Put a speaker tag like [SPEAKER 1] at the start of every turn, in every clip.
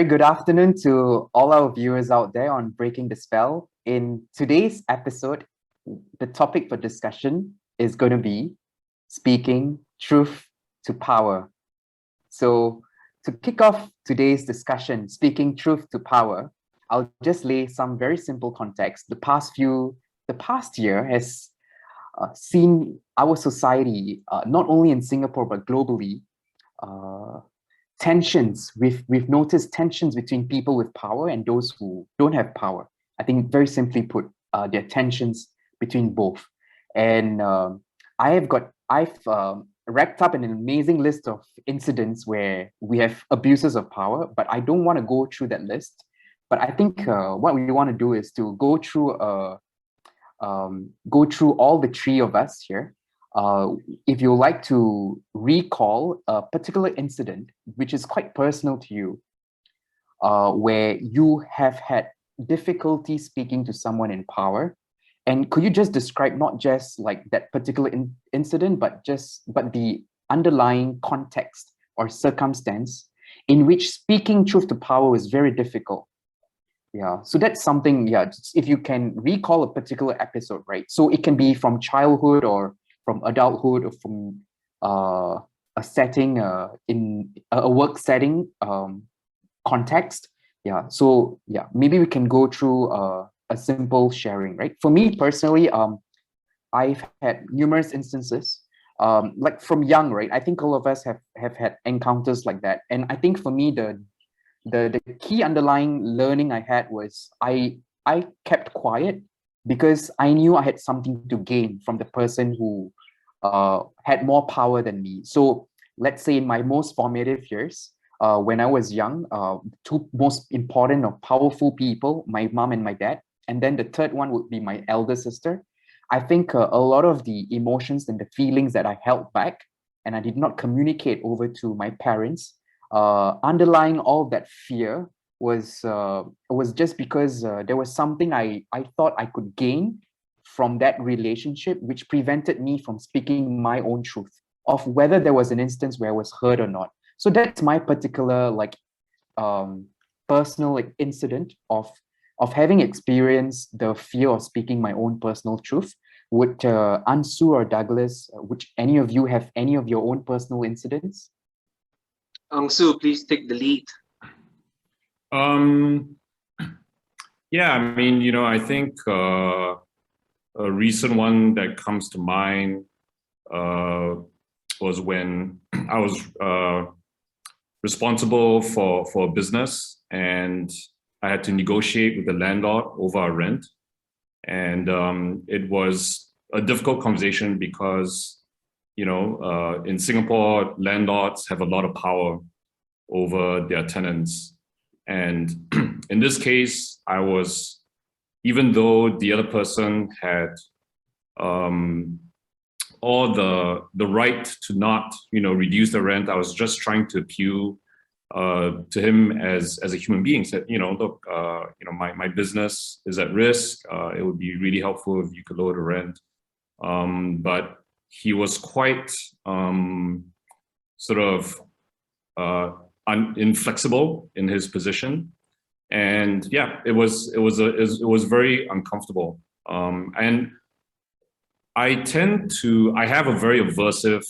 [SPEAKER 1] very good afternoon to all our viewers out there on Breaking the Spell. In today's episode, the topic for discussion is going to be speaking truth to power. So to kick off today's discussion, speaking truth to power, I'll just lay some very simple context. The past year has seen our society, not only in Singapore, but globally, tensions. We've noticed tensions between people with power and those who don't have power. I think very simply put, there are tensions between both. And I've racked up an amazing list of incidents where we have abuses of power, but I don't want to go through that list. But I think what we want to do is to go through all the three of us here. If you like to recall a particular incident which is quite personal to you, where you have had difficulty speaking to someone in power, and could you just describe not just like that particular incident, but the underlying context or circumstance in which speaking truth to power is very difficult? Yeah, so that's something, yeah, if you can recall a particular episode, right? So it can be from childhood or from adulthood or from a setting, in a work setting context. Yeah, so yeah, maybe we can go through a simple sharing, right? For me personally, I've had numerous instances, like from young, right? I think all of us have had encounters like that. And I think for me, the key underlying learning I had was I kept quiet because I knew I had something to gain from the person who had more power than me. So let's say in my most formative years, when I was young, two most important or powerful people, my mom and my dad, and then the third one would be my elder sister. I think a lot of the emotions and the feelings that I held back and I did not communicate over to my parents, underlying all that fear was just because there was something I thought I could gain from that relationship, which prevented me from speaking my own truth of whether there was an instance where I was hurt or not. So that's my particular personal incident of having experienced the fear of speaking my own personal truth. Would Unsu or Douglas, would any of you have any of your own personal incidents?
[SPEAKER 2] Unsu, please take the lead.
[SPEAKER 3] Yeah, I mean, I think a recent one that comes to mind was when I was responsible for a business, and I had to negotiate with the landlord over our rent. And it was a difficult conversation because, in Singapore, landlords have a lot of power over their tenants. And in this case, even though the other person had all the right to not, reduce the rent, I was just trying to appeal to him as a human being. Said, look, my business is at risk. It would be really helpful if you could lower the rent. But he was quite inflexible in his position, and yeah, it was very uncomfortable. And I have a very aversive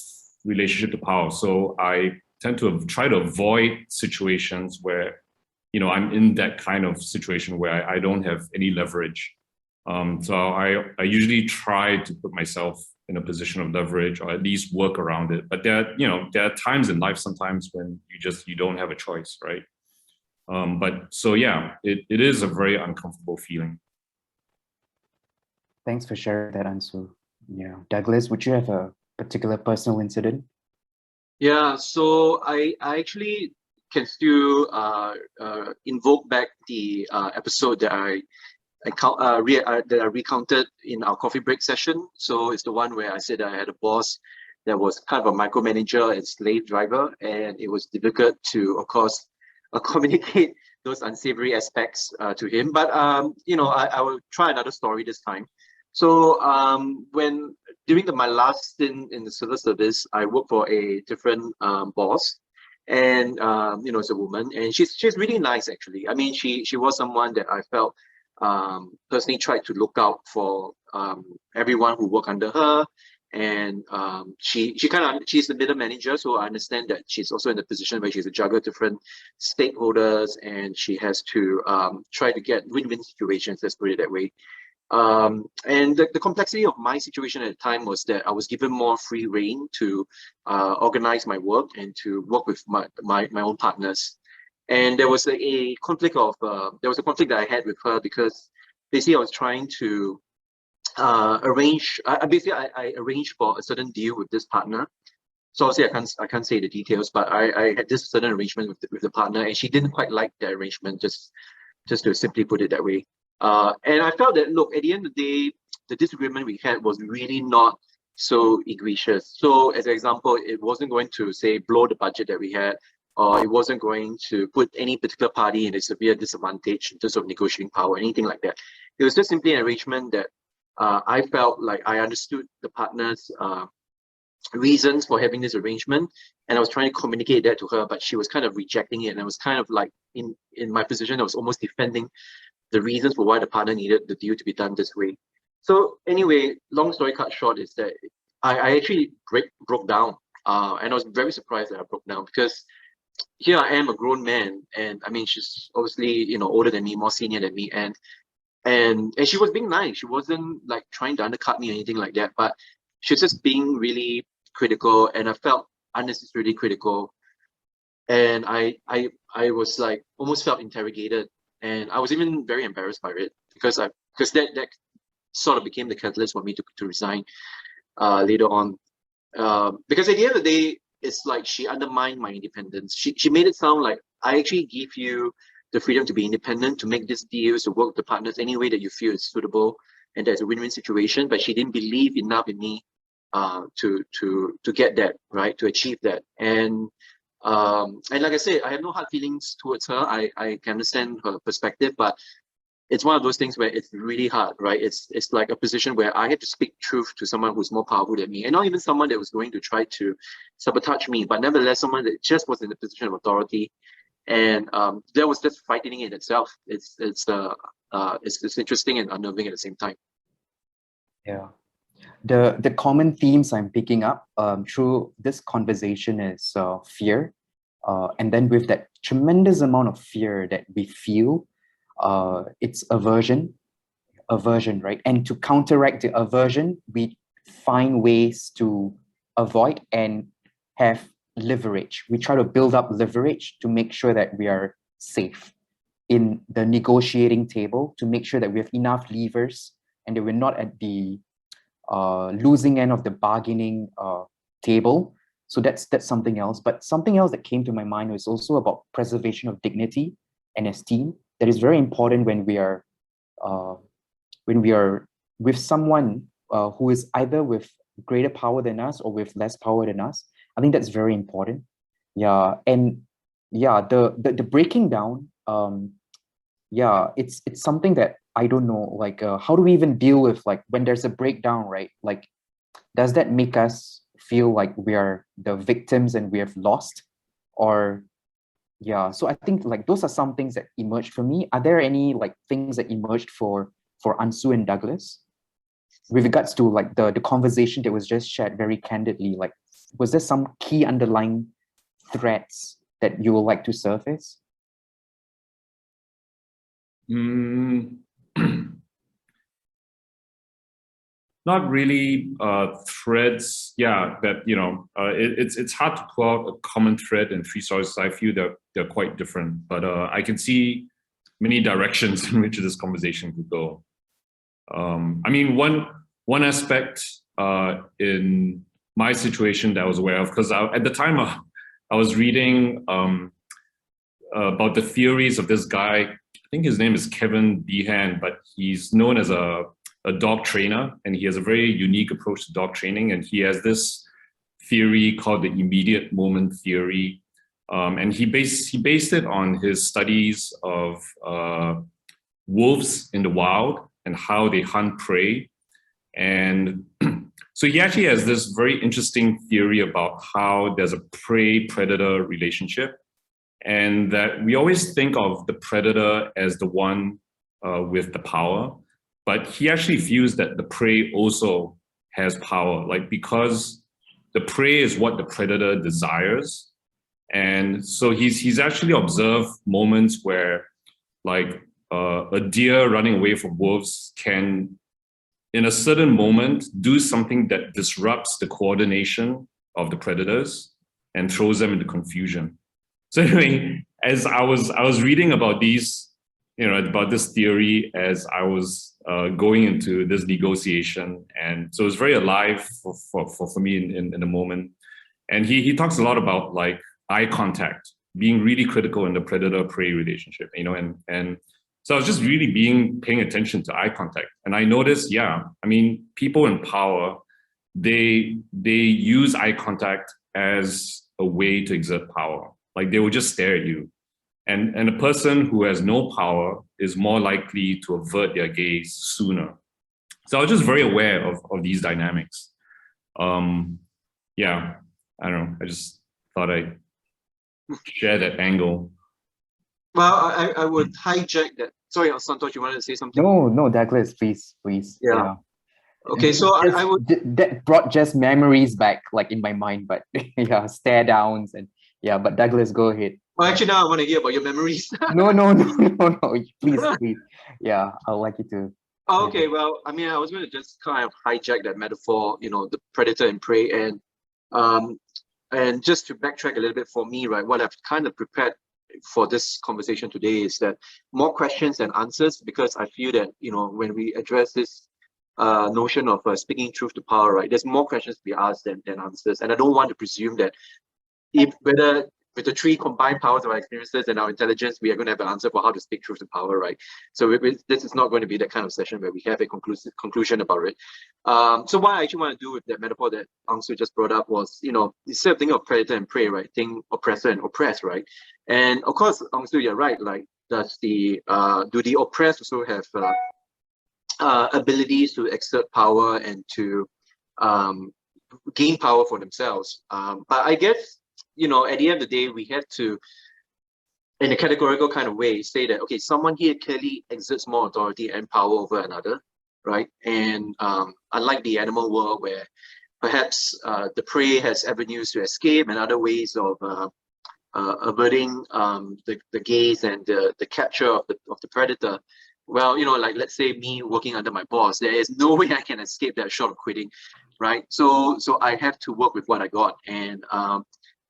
[SPEAKER 3] relationship to power, so I tend to try to avoid situations where, I'm in that kind of situation where I don't have any leverage. So I usually try to put myself in a position of leverage, or at least work around it. But there are times in life sometimes when you don't have a choice, right? But so yeah, it is a very uncomfortable feeling.
[SPEAKER 1] Thanks for sharing that, Ansu. Yeah, Douglas, would you have a particular personal incident?
[SPEAKER 2] Yeah, so I actually can still invoke back the episode that I recounted in our coffee break session. So it's the one where I said I had a boss that was kind of a micromanager and slave driver, and it was difficult to, of course, communicate those unsavory aspects to him. But I will try another story this time. So when during my last stint in the civil service, I worked for a different boss, and as a woman, and she's really nice actually. I mean, she was someone that I felt personally tried to look out for everyone who worked under her, and she's the middle manager, so I understand that she's also in the position where she's a juggle different stakeholders, and she has to try to get win-win situations. Let's put it that way. And the complexity of my situation at the time was that I was given more free rein to organize my work and to work with my own partners. And there was a conflict that I had with her, because basically I was trying to arrange. I arranged for a certain deal with this partner. So obviously I can't say the details, but I had this certain arrangement with the partner, and she didn't quite like the arrangement. Just to simply put it that way. And I felt that, look, at the end of the day, the disagreement we had was really not so egregious. So as an example, it wasn't going to, say, blow the budget that we had, or it wasn't going to put any particular party in a severe disadvantage in terms of negotiating power, anything like that. It was just simply an arrangement that I felt like I understood the partner's reasons for having this arrangement, and I was trying to communicate that to her, but she was kind of rejecting it, and I was kind of like, in my position, I was almost defending the reasons for why the partner needed the deal to be done this way. So anyway, long story cut short is that I actually broke down, and I was very surprised that I broke down, because here I am, a grown man, and I mean, she's obviously older than me, more senior than me, and she was being nice. She wasn't like trying to undercut me or anything like that, but she was just being really critical, and I felt unnecessarily critical, and I was like almost felt interrogated. And I was even very embarrassed by it, because that sort of became the catalyst for me to resign later on. Because at the end of the day, it's like she undermined my independence. She made it sound like I actually give you the freedom to be independent, to make these deals, to work with the partners any way that you feel is suitable, and there's a win-win situation. But she didn't believe enough in me to get that, right, to achieve that. And like I said, I have no hard feelings towards her. I can understand her perspective, but it's one of those things where it's really hard, right? It's like a position where I had to speak truth to someone who's more powerful than me, and not even someone that was going to try to sabotage me, but nevertheless someone that just was in a position of authority. And that was just frightening in itself. It's interesting and unnerving at the same time.
[SPEAKER 1] Yeah. The common themes I'm picking up through this conversation is fear. And then with that tremendous amount of fear that we feel, it's aversion, right? And to counteract the aversion, we find ways to avoid and have leverage. We try to build up leverage to make sure that we are safe in the negotiating table, to make sure that we have enough levers and that we're not at the losing end of the bargaining table. So that's something else. But something else that came to my mind was also about preservation of dignity and esteem. That is very important when we are with someone who is either with greater power than us or with less power than us. I think that's very important. Yeah, and yeah, the breaking down. Yeah, it's something that I don't know. Like, how do we even deal with, like, when there's a breakdown, right? Like, does that make us feel like we are the victims and we have lost? Or yeah, so I think like those are some things that emerged for me. Are there any like things that emerged for Unsu and Douglas with regards to like the conversation that was just shared very candidly? Like, was there some key underlying threads that you would like to surface?
[SPEAKER 3] Not really threads. Yeah, that it's hard to pull out a common thread in three stories. I feel that they're quite different, but I can see many directions in which this conversation could go. I mean, one aspect in my situation that I was aware of, because at the time I was reading about the theories of this guy. I think his name is Kevin Behan, but he's known as a dog trainer, and he has a very unique approach to dog training. And he has this theory called the immediate moment theory. And he based it on his studies of wolves in the wild and how they hunt prey. And So he actually has this very interesting theory about how there's a prey-predator relationship, and that we always think of the predator as the one with the power, but he actually feels that the prey also has power, like because the prey is what the predator desires. And so he's actually observed moments where like a deer running away from wolves can, in a certain moment, do something that disrupts the coordination of the predators and throws them into confusion. So anyway, as I was reading about these, about this theory as I was going into this negotiation, and so it was very alive for me in the moment. And he talks a lot about like eye contact, being really critical in the predator-prey relationship, and so I was just really paying attention to eye contact. And I noticed, people in power, they use eye contact as a way to exert power. Like they will just stare at you. And a person who has no power is more likely to avert their gaze sooner. So I was just very aware of these dynamics. I don't know. I just thought I'd share that angle.
[SPEAKER 2] Well, I would hijack that. Sorry, Santosh, you wanted to say something?
[SPEAKER 1] No, Douglas, please.
[SPEAKER 2] Yeah. Okay, so I would...
[SPEAKER 1] That brought just memories back, like in my mind, but yeah, stare downs and yeah, but Douglas, go ahead.
[SPEAKER 2] Well, actually, now I want to hear about your memories.
[SPEAKER 1] No, please. Yeah, I'd like you to.
[SPEAKER 2] Okay, well, I was going to just kind of hijack that metaphor, the predator and prey, and just to backtrack a little bit for me, right, what I've kind of prepared for this conversation today is that more questions than answers, because I feel that, when we address this notion of speaking truth to power, right, there's more questions to be asked than answers. And I don't want to presume that whether with the three combined powers of our experiences and our intelligence, we are going to have an answer for how to speak truth to power, right? So this is not going to be that kind of session where we have a conclusion about it. So what I actually want to do with that metaphor that Unsu just brought up was, instead of thinking of predator and prey, right, think oppressor and oppressed, right? And of course, Unsu, you're right. Like, do the oppressed also have abilities to exert power and to gain power for themselves? But I guess, at the end of the day, we have to, in a categorical kind of way, say that, okay, someone here clearly exerts more authority and power over another, right? And unlike the animal world where perhaps the prey has avenues to escape and other ways of averting the gaze and the capture of the predator, well, like let's say me working under my boss, there is no way I can escape that short of quitting, right? So I have to work with what I got. And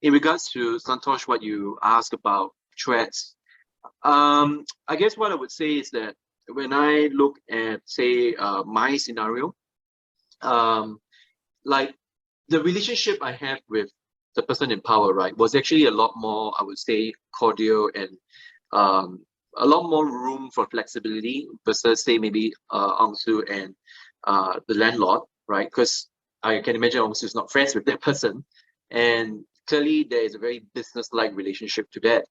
[SPEAKER 2] in regards to Santosh, what you asked about threats, I guess what I would say is that when I look at, say, my scenario, like the relationship I have with the person in power, right, was actually a lot more, I would say, cordial and a lot more room for flexibility versus, say, maybe Unsu and the landlord, right? Because I can imagine Unsu is not friends with that person. And clearly, there is a very business-like relationship to that.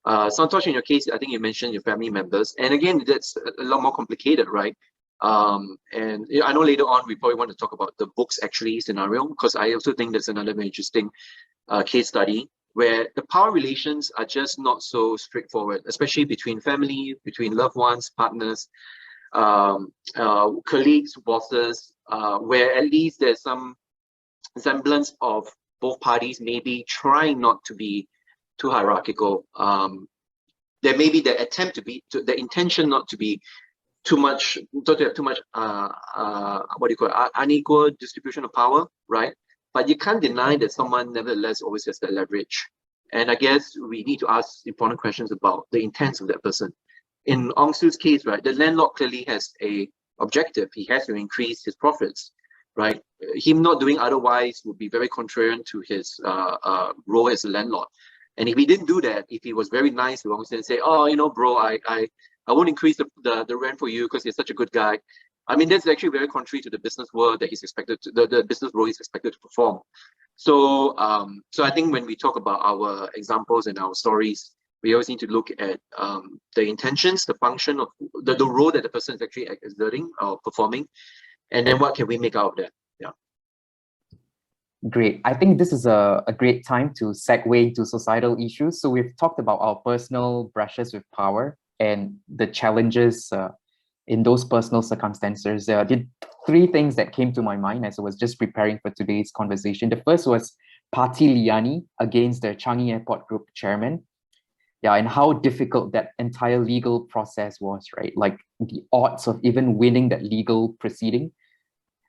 [SPEAKER 2] Santosh, in your case, I think you mentioned your family members. And again, that's a lot more complicated, right? And I know later on, we probably want to talk about the books actually scenario, because I also think that's another very interesting case study where the power relations are just not so straightforward, especially between family, between loved ones, partners, colleagues, bosses, where at least there's some semblance of both parties maybe trying not to be too hierarchical. There may be the attempt to be, the intention not to be too much, not to have too much, unequal distribution of power, right? But you can't deny that someone nevertheless always has that leverage. And I guess we need to ask important questions about the intent of that person. In Ongsu's case, right, the landlord clearly has a objective. He has to increase his profits, right? Him not doing otherwise would be very contrarian to his role as a landlord. And if he didn't do that, if he was very nice to Ongsu and say, oh, bro, I won't increase the rent for you because you're such a good guy. I mean, that's actually very contrary to the business world that he's expected to, the business role he's expected to perform. So, so I think when we talk about our examples and our stories, we always need to look at the intentions, the function of the role that the person is actually exerting or performing, and then what can we make out of that? Yeah.
[SPEAKER 1] Great. I think this is a great time to segue into societal issues. So we've talked about our personal brushes with power and the challenges in those personal circumstances. There are three things that came to my mind as I was just preparing for today's conversation. The first was Parti Liyani against the Changi Airport Group chairman. Yeah, and how difficult that entire legal process was, right? Like the odds of even winning that legal proceeding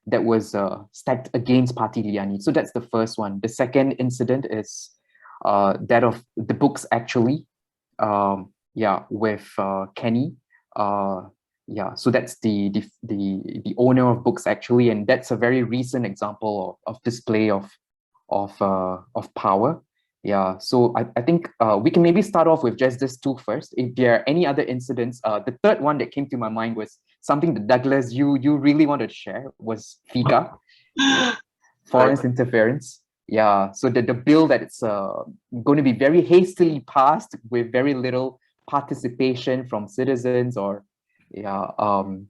[SPEAKER 1] that was stacked against Parti Liyani. So that's the first one. The second incident is that of the books actually, with Kenny. So that's the owner of books actually, and that's a very recent example of display of power. Yeah, so I think we can maybe start off with just this two first. If there are any other incidents, the third one that came to my mind was something that Douglas, you really wanted to share was FICA, foreign interference. Yeah, so the bill that it's going to be very hastily passed with very little participation from citizens or
[SPEAKER 2] and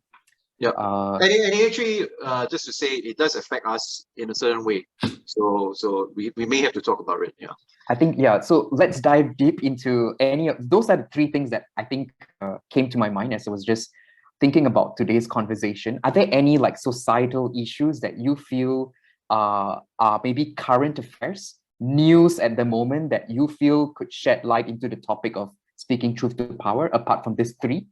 [SPEAKER 2] actually, just to say, it does affect us in a certain way. So we may have to talk about it. Yeah.
[SPEAKER 1] I think, so let's dive deep into any of those are the three things that I think came to my mind as I was just thinking about today's conversation. Are there any like societal issues that you feel are maybe current affairs, news at the moment that you feel could shed light into the topic of speaking truth to power, apart from these three?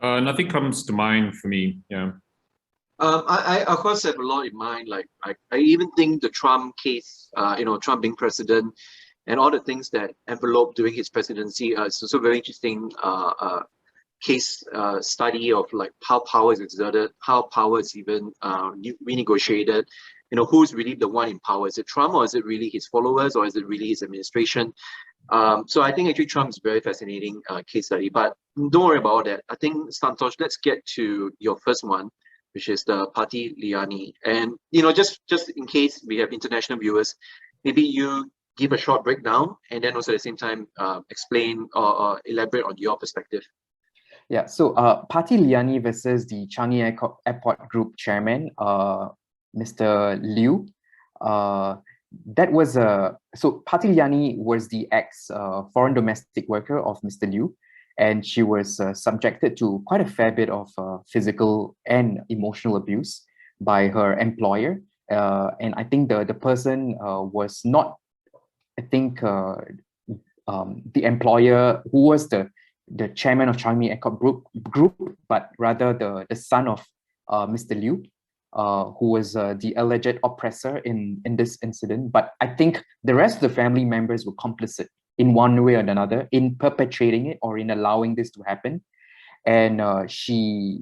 [SPEAKER 3] Nothing comes to mind for me. Yeah.
[SPEAKER 2] I of course have a lot in mind. Like I even think the Trump case, Trump being president, and all the things that enveloped during his presidency. It's also very interesting case study of like how power is exerted, how power is even renegotiated. Who's really the one in power? Is it Trump, or is it really his followers, or is it really his administration? So I think actually Trump is a very fascinating case study. But don't worry about that. I think, Santosh, let's get to your first one, which is the Parti Liyani. And just in case we have international viewers, maybe you give a short breakdown and then also at the same time explain or elaborate on your perspective.
[SPEAKER 1] Yeah, so Parti Liyani versus the Changi Airport Group chairman, Mr. Liu. That was so Parti Liyani was the ex foreign domestic worker of Mr. Liu, and she was subjected to quite a fair bit of physical and emotional abuse by her employer. And I think the person was not, I think, the employer who was the chairman of Changi Airport Group, but rather the son of Mr. Liu, who was the alleged oppressor in this incident. But I think the rest of the family members were complicit in one way or another in perpetrating it or in allowing this to happen. And she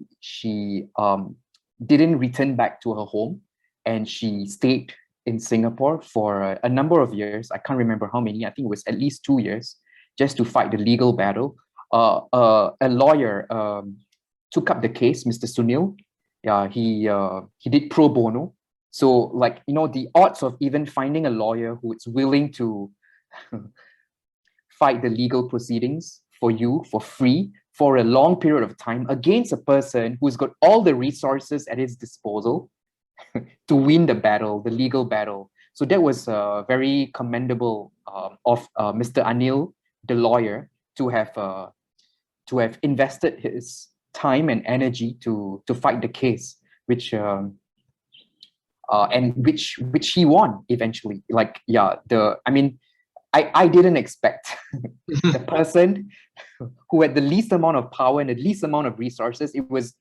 [SPEAKER 1] didn't return back to her home, and she stayed in Singapore for a number of years. I can't remember how many. I think it was at least 2 years, just to fight the legal battle. A lawyer took up the case, Mr. Sunil. He did pro bono. So, the odds of even finding a lawyer who is willing to fight the legal proceedings for you for free for a long period of time against a person who's got all the resources at his disposal to win the battle, the legal battle. So that was very commendable of Mr. Anil, the lawyer, to have invested his time and energy to fight the case, which he won eventually. I didn't expect the person who had the least amount of power and the least amount of resources. It was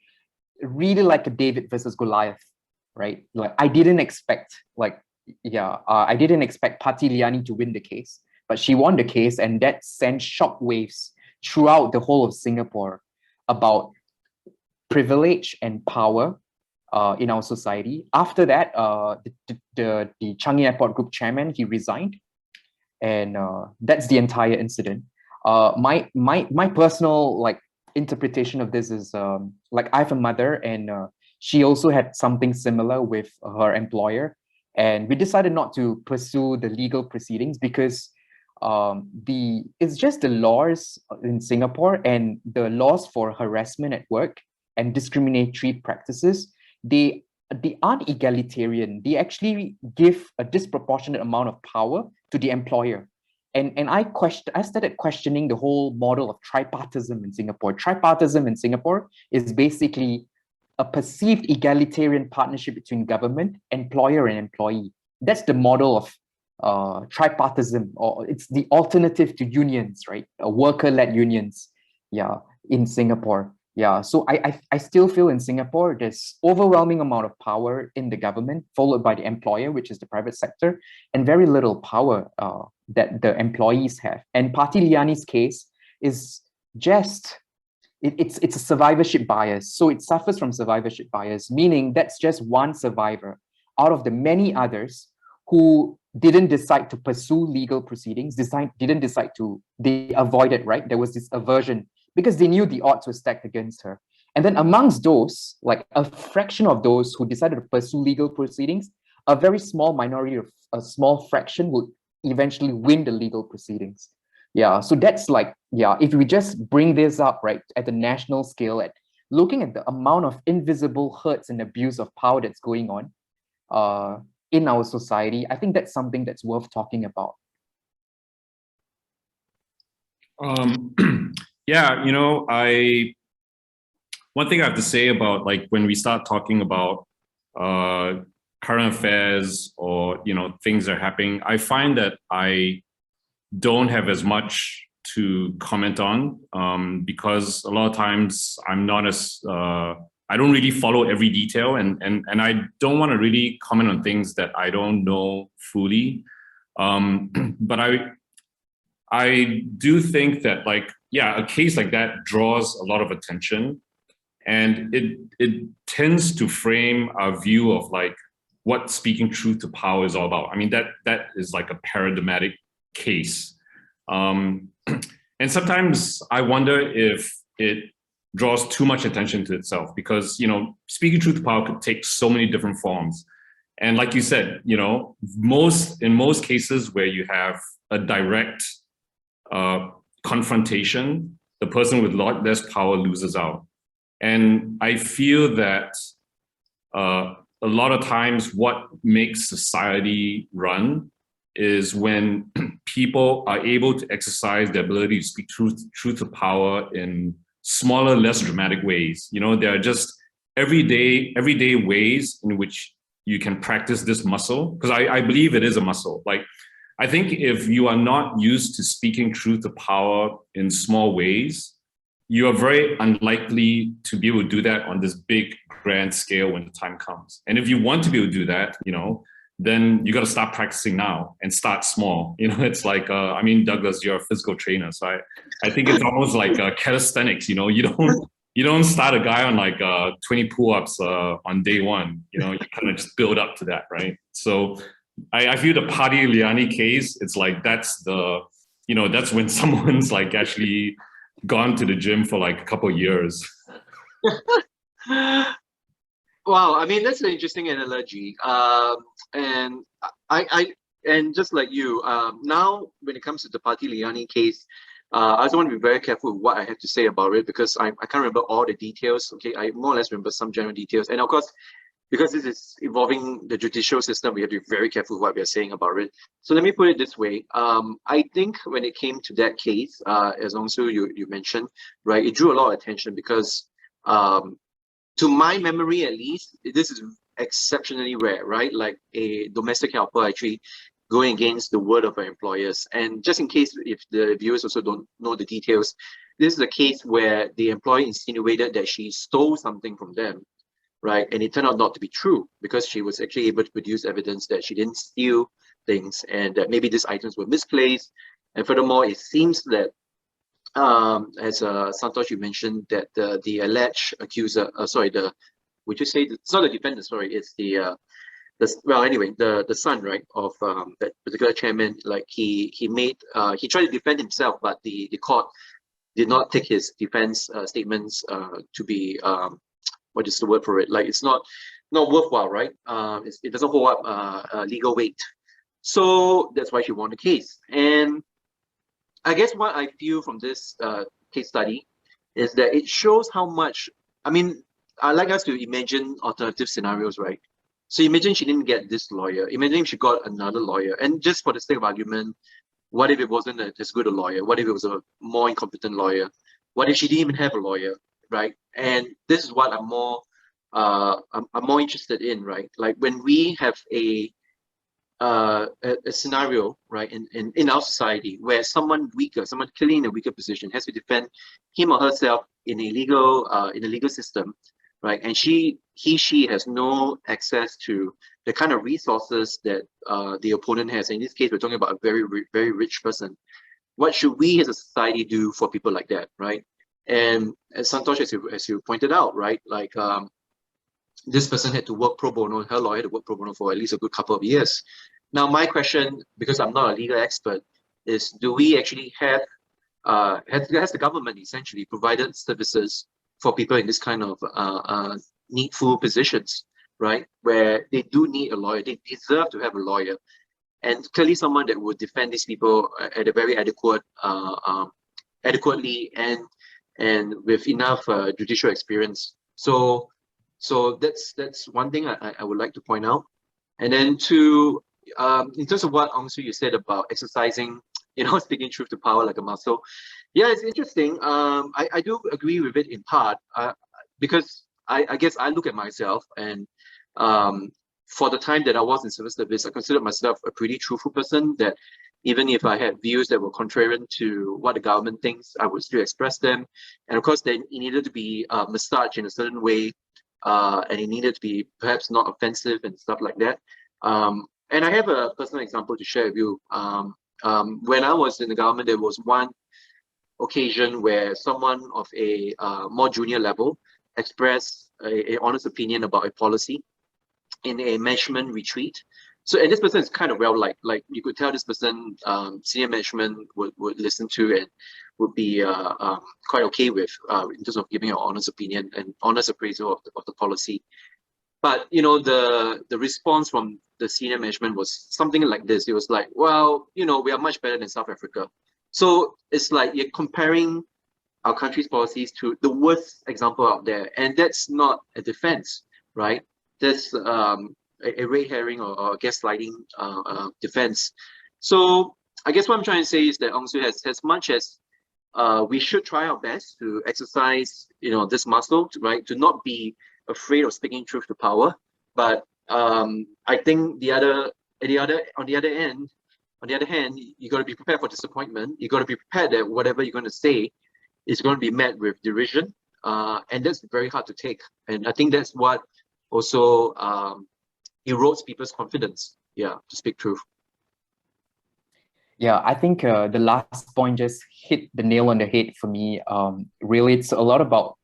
[SPEAKER 1] really like a David versus Goliath, right? I didn't expect Parti Liyani to win the case, but she won the case, and that sent shockwaves throughout the whole of Singapore about privilege and power in our society. After that, the Changi Airport Group chairman, he resigned, and that's the entire incident. My personal interpretation of this is I have a mother, and she also had something similar with her employer, and we decided not to pursue the legal proceedings because it's just the laws in Singapore and the laws for harassment at work and discriminatory practices. They they aren't egalitarian. They actually give a disproportionate amount of power to the employer. And I started questioning the whole model of tripartism in Singapore. Tripartism in Singapore is basically a perceived egalitarian partnership between government, employer, and employee. That's the model of tripartism, or it's the alternative to unions, right? Worker-led unions, yeah, in Singapore. Yeah, so I still feel in Singapore, there's overwhelming amount of power in the government, followed by the employer, which is the private sector, and very little power that the employees have. And Parti Liyani's case is just, it's a survivorship bias. So it suffers from survivorship bias, meaning that's just one survivor out of the many others who didn't decide to pursue legal proceedings, they avoided, right? There was this aversion because they knew the odds were stacked against her. And then amongst those, like a fraction of those who decided to pursue legal proceedings, a very small minority of a small fraction will eventually win the legal proceedings. Yeah, so that's like, yeah, if we just bring this up, right, at the national scale, at looking at the amount of invisible hurts and abuse of power that's going on in our society, I think that's something that's worth talking about.
[SPEAKER 3] Yeah, you know, one thing I have to say about, like, when we start talking about current affairs or, you know, things that are happening, I find that I don't have as much to comment on because a lot of times I'm not as, I don't really follow every detail, and I don't want to really comment on things that I don't know fully. But I do think that, like, yeah, a case like that draws a lot of attention, and it tends to frame our view of, like, what speaking truth to power is all about. I mean, that is like a paradigmatic case. And sometimes I wonder if it draws too much attention to itself, because, you know, speaking truth to power could take so many different forms. And like you said, you know, in most cases where you have a direct confrontation, the person with a lot less power loses out. And I feel that a lot of times what makes society run is when people are able to exercise the ability to speak truth to power in smaller, less dramatic ways. You know, there are just everyday ways in which you can practice this muscle, because I believe it is a muscle. Like, I think if you are not used to speaking truth to power in small ways, you are very unlikely to be able to do that on this big, grand scale when the time comes. And if you want to be able to do that, you know, then you got to start practicing now and start small. You know, it's like, I mean, Douglas, you're a physical trainer, so I think it's almost like calisthenics. You know, you don't start a guy on like 20 pull-ups on day one. You know, you kind of just build up to that, right? So I feel the Parti Liyani case, it's like that's when someone's like actually gone to the gym for like a couple of years.
[SPEAKER 2] Wow, I mean, that's an interesting analogy. And and just like you, now when it comes to the Parti Liyani case, I also want to be very careful with what I have to say about it, because I can't remember all the details. Okay, I more or less remember some general details. And of course, because this is involving the judicial system, we have to be very careful with what we are saying about it. So let me put it this way. I think when it came to that case, as Unsu you mentioned, right, it drew a lot of attention because to my memory, at least, this is exceptionally rare, right? Like a domestic helper actually going against the word of her employers. And just in case if the viewers also don't know the details, this is a case where the employer insinuated that she stole something from them, right? And it turned out not to be true, because she was actually able to produce evidence that she didn't steal things and that maybe these items were misplaced. And furthermore, it seems that as Santosh, you mentioned that the alleged accuser, would you say it's not the defendant? Sorry, it's the son, right, of that particular chairman. Like he tried to defend himself, but the court did not take his defense statements to be what is the word for it? Like, it's not worthwhile, right? It doesn't hold up legal weight. So that's why she won the case. And I guess what I feel from this case study is that it shows how much, I mean, I like us to imagine alternative scenarios, right? So imagine she didn't get this lawyer. Imagine if she got another lawyer. And just for the sake of argument, what if it wasn't as good a lawyer? What if it was a more incompetent lawyer? What if she didn't even have a lawyer, right? And this is what I'm more interested in, right? Like when we have a scenario, right, in our society where someone weaker, someone clearly in a weaker position has to defend him or herself in a legal system, right? And she has no access to the kind of resources that the opponent has. In this case, we're talking about a very, very rich person. What should we as a society do for people like that, right? And as Santosh, as you pointed out, right, like this person had to work pro bono, her lawyer had to work pro bono for at least a good couple of years. Now, my question, because I'm not a legal expert, is do we actually have, has the government essentially provided services for people in this kind of needful positions, right? Where they do need a lawyer, they deserve to have a lawyer. And clearly someone that would defend these people at a very adequately and with enough judicial experience. So that's one thing I would like to point out. And then to, in terms of what Unsu you said about exercising, speaking truth to power like a muscle. Yeah, it's interesting. I do agree with it in part because I guess I look at myself and for the time that I was in civil service, I considered myself a pretty truthful person, that even if I had views that were contrary to what the government thinks, I would still express them. And of course, then it needed to be massaged in a certain way, and it needed to be perhaps not offensive and stuff like that. And I have a personal example to share with you. When I was in the government, there was one occasion where someone of a more junior level expressed a honest opinion about a policy in a management retreat. So, and this person is kind of well liked. Like you could tell this person, senior management would listen to and would be quite okay with in terms of giving an honest opinion and honest appraisal of the policy. But the response from the senior management was something like this. It was like, well, we are much better than South Africa. So it's like you're comparing our country's policies to the worst example out there, and that's not a defense, right? That's a red herring or gaslighting defense. So I guess what I'm trying to say is that Unsu, as much as we should try our best to exercise, this muscle, right, to not be afraid of speaking truth to power, but I think on the other hand, you got to be prepared for disappointment. You got to be prepared that whatever you're going to say is going to be met with derision, and that's very hard to take. And I think that's what also erodes people's confidence. Yeah, to speak truth.
[SPEAKER 1] Yeah, I think the last point just hit the nail on the head for me. Really, it's a lot about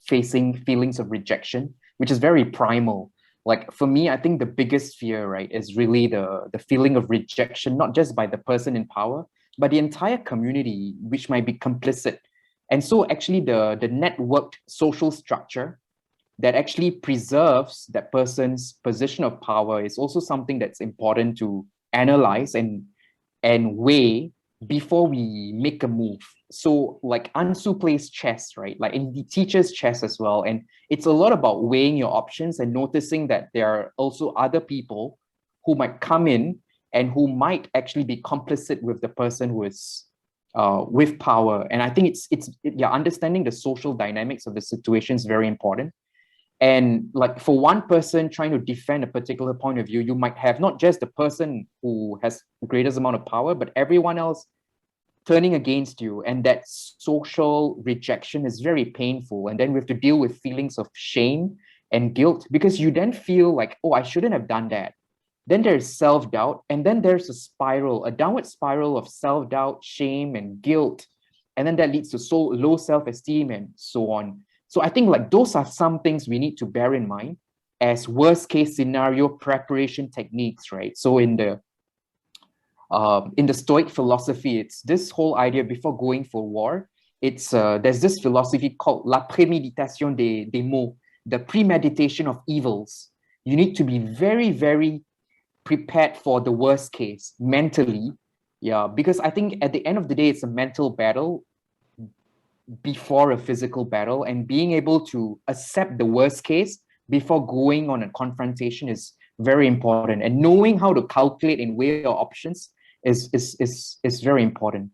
[SPEAKER 1] facing feelings of rejection, which is very primal. Like for me, I think the biggest fear, right, is really the feeling of rejection, not just by the person in power, but the entire community, which might be complicit. And so actually the networked social structure that actually preserves that person's position of power is also something that's important to analyze and weigh before we make a move. So like Unsu plays chess, right? Like, and he teaches chess as well. And it's a lot about weighing your options and noticing that there are also other people who might come in and who might actually be complicit with the person who is with power. And I think understanding the social dynamics of the situation is very important. And like for one person trying to defend a particular point of view, you might have not just the person who has the greatest amount of power, but everyone else turning against you. And that social rejection is very painful. And then we have to deal with feelings of shame and guilt, because you then feel like, oh, I shouldn't have done that. Then there's self-doubt. And then there's a downward spiral of self-doubt, shame, and guilt. And then that leads to low self-esteem and so on. So I think like those are some things we need to bear in mind as worst case scenario preparation techniques, right? So in the Stoic philosophy, it's this whole idea before going for war. It's there's this philosophy called la préméditation des maux, the premeditation of evils. You need to be very, very prepared for the worst case mentally, yeah, because I think at the end of the day, it's a mental battle. before a physical battle, and being able to accept the worst case before going on a confrontation is very important. And knowing how to calculate and weigh your options is very important.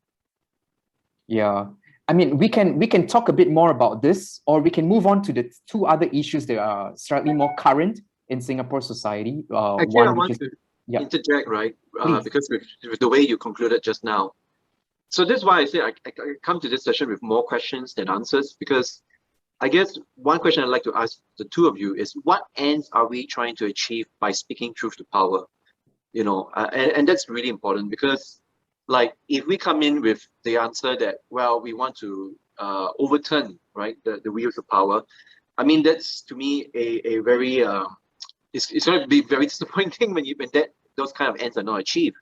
[SPEAKER 1] Yeah. I mean, we can talk a bit more about this, or we can move on to the two other issues that are slightly more current in Singapore society.
[SPEAKER 2] Actually, I want to
[SPEAKER 1] yeah,
[SPEAKER 2] interject, right?
[SPEAKER 1] Please.
[SPEAKER 2] Because with the way you concluded just now. So this is why I say I come to this session with more questions than answers, because I guess one question I'd like to ask the two of you is, what ends are we trying to achieve by speaking truth to power? You know, and that's really important, because like if we come in with the answer that, well, we want to overturn, right, the wheels of power, I mean, that's to me a very it's going to be very disappointing when those kind of ends are not achieved.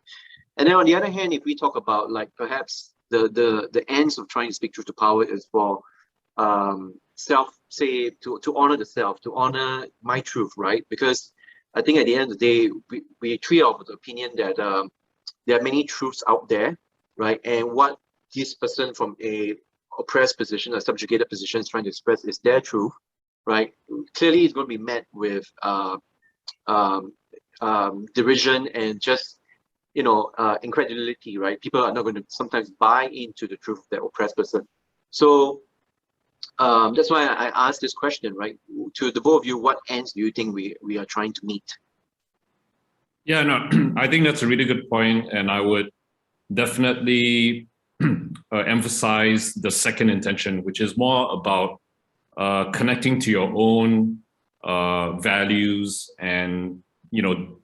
[SPEAKER 2] And then on the other hand, if we talk about like perhaps the ends of trying to speak truth to power is for to honor the self, to honor my truth, right? Because I think at the end of the day, we treat of the opinion that there are many truths out there, right? And what this person from a oppressed position, a subjugated position is trying to express is their truth, right? Clearly, it's going to be met with derision and just, you know, incredulity, right? People are not going to sometimes buy into the truth of that oppressed person. So that's why I asked this question, right? To the both of you, what ends do you think we are trying to meet?
[SPEAKER 3] Yeah, no, I think that's a really good point, and I would definitely emphasize the second intention, which is more about connecting to your own values and, you know,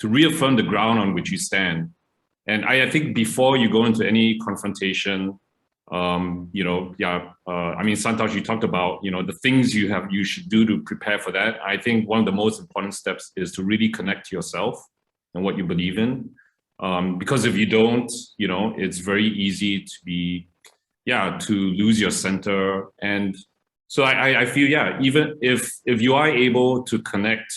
[SPEAKER 3] to reaffirm the ground on which you stand. And I think before you go into any confrontation, you know, I mean, Santosh, you talked about, you know, the things you should do to prepare for that. I think one of the most important steps is to really connect to yourself and what you believe in. Because if you don't, you know, it's very easy to lose your center. And so I feel, yeah, even if you are able to connect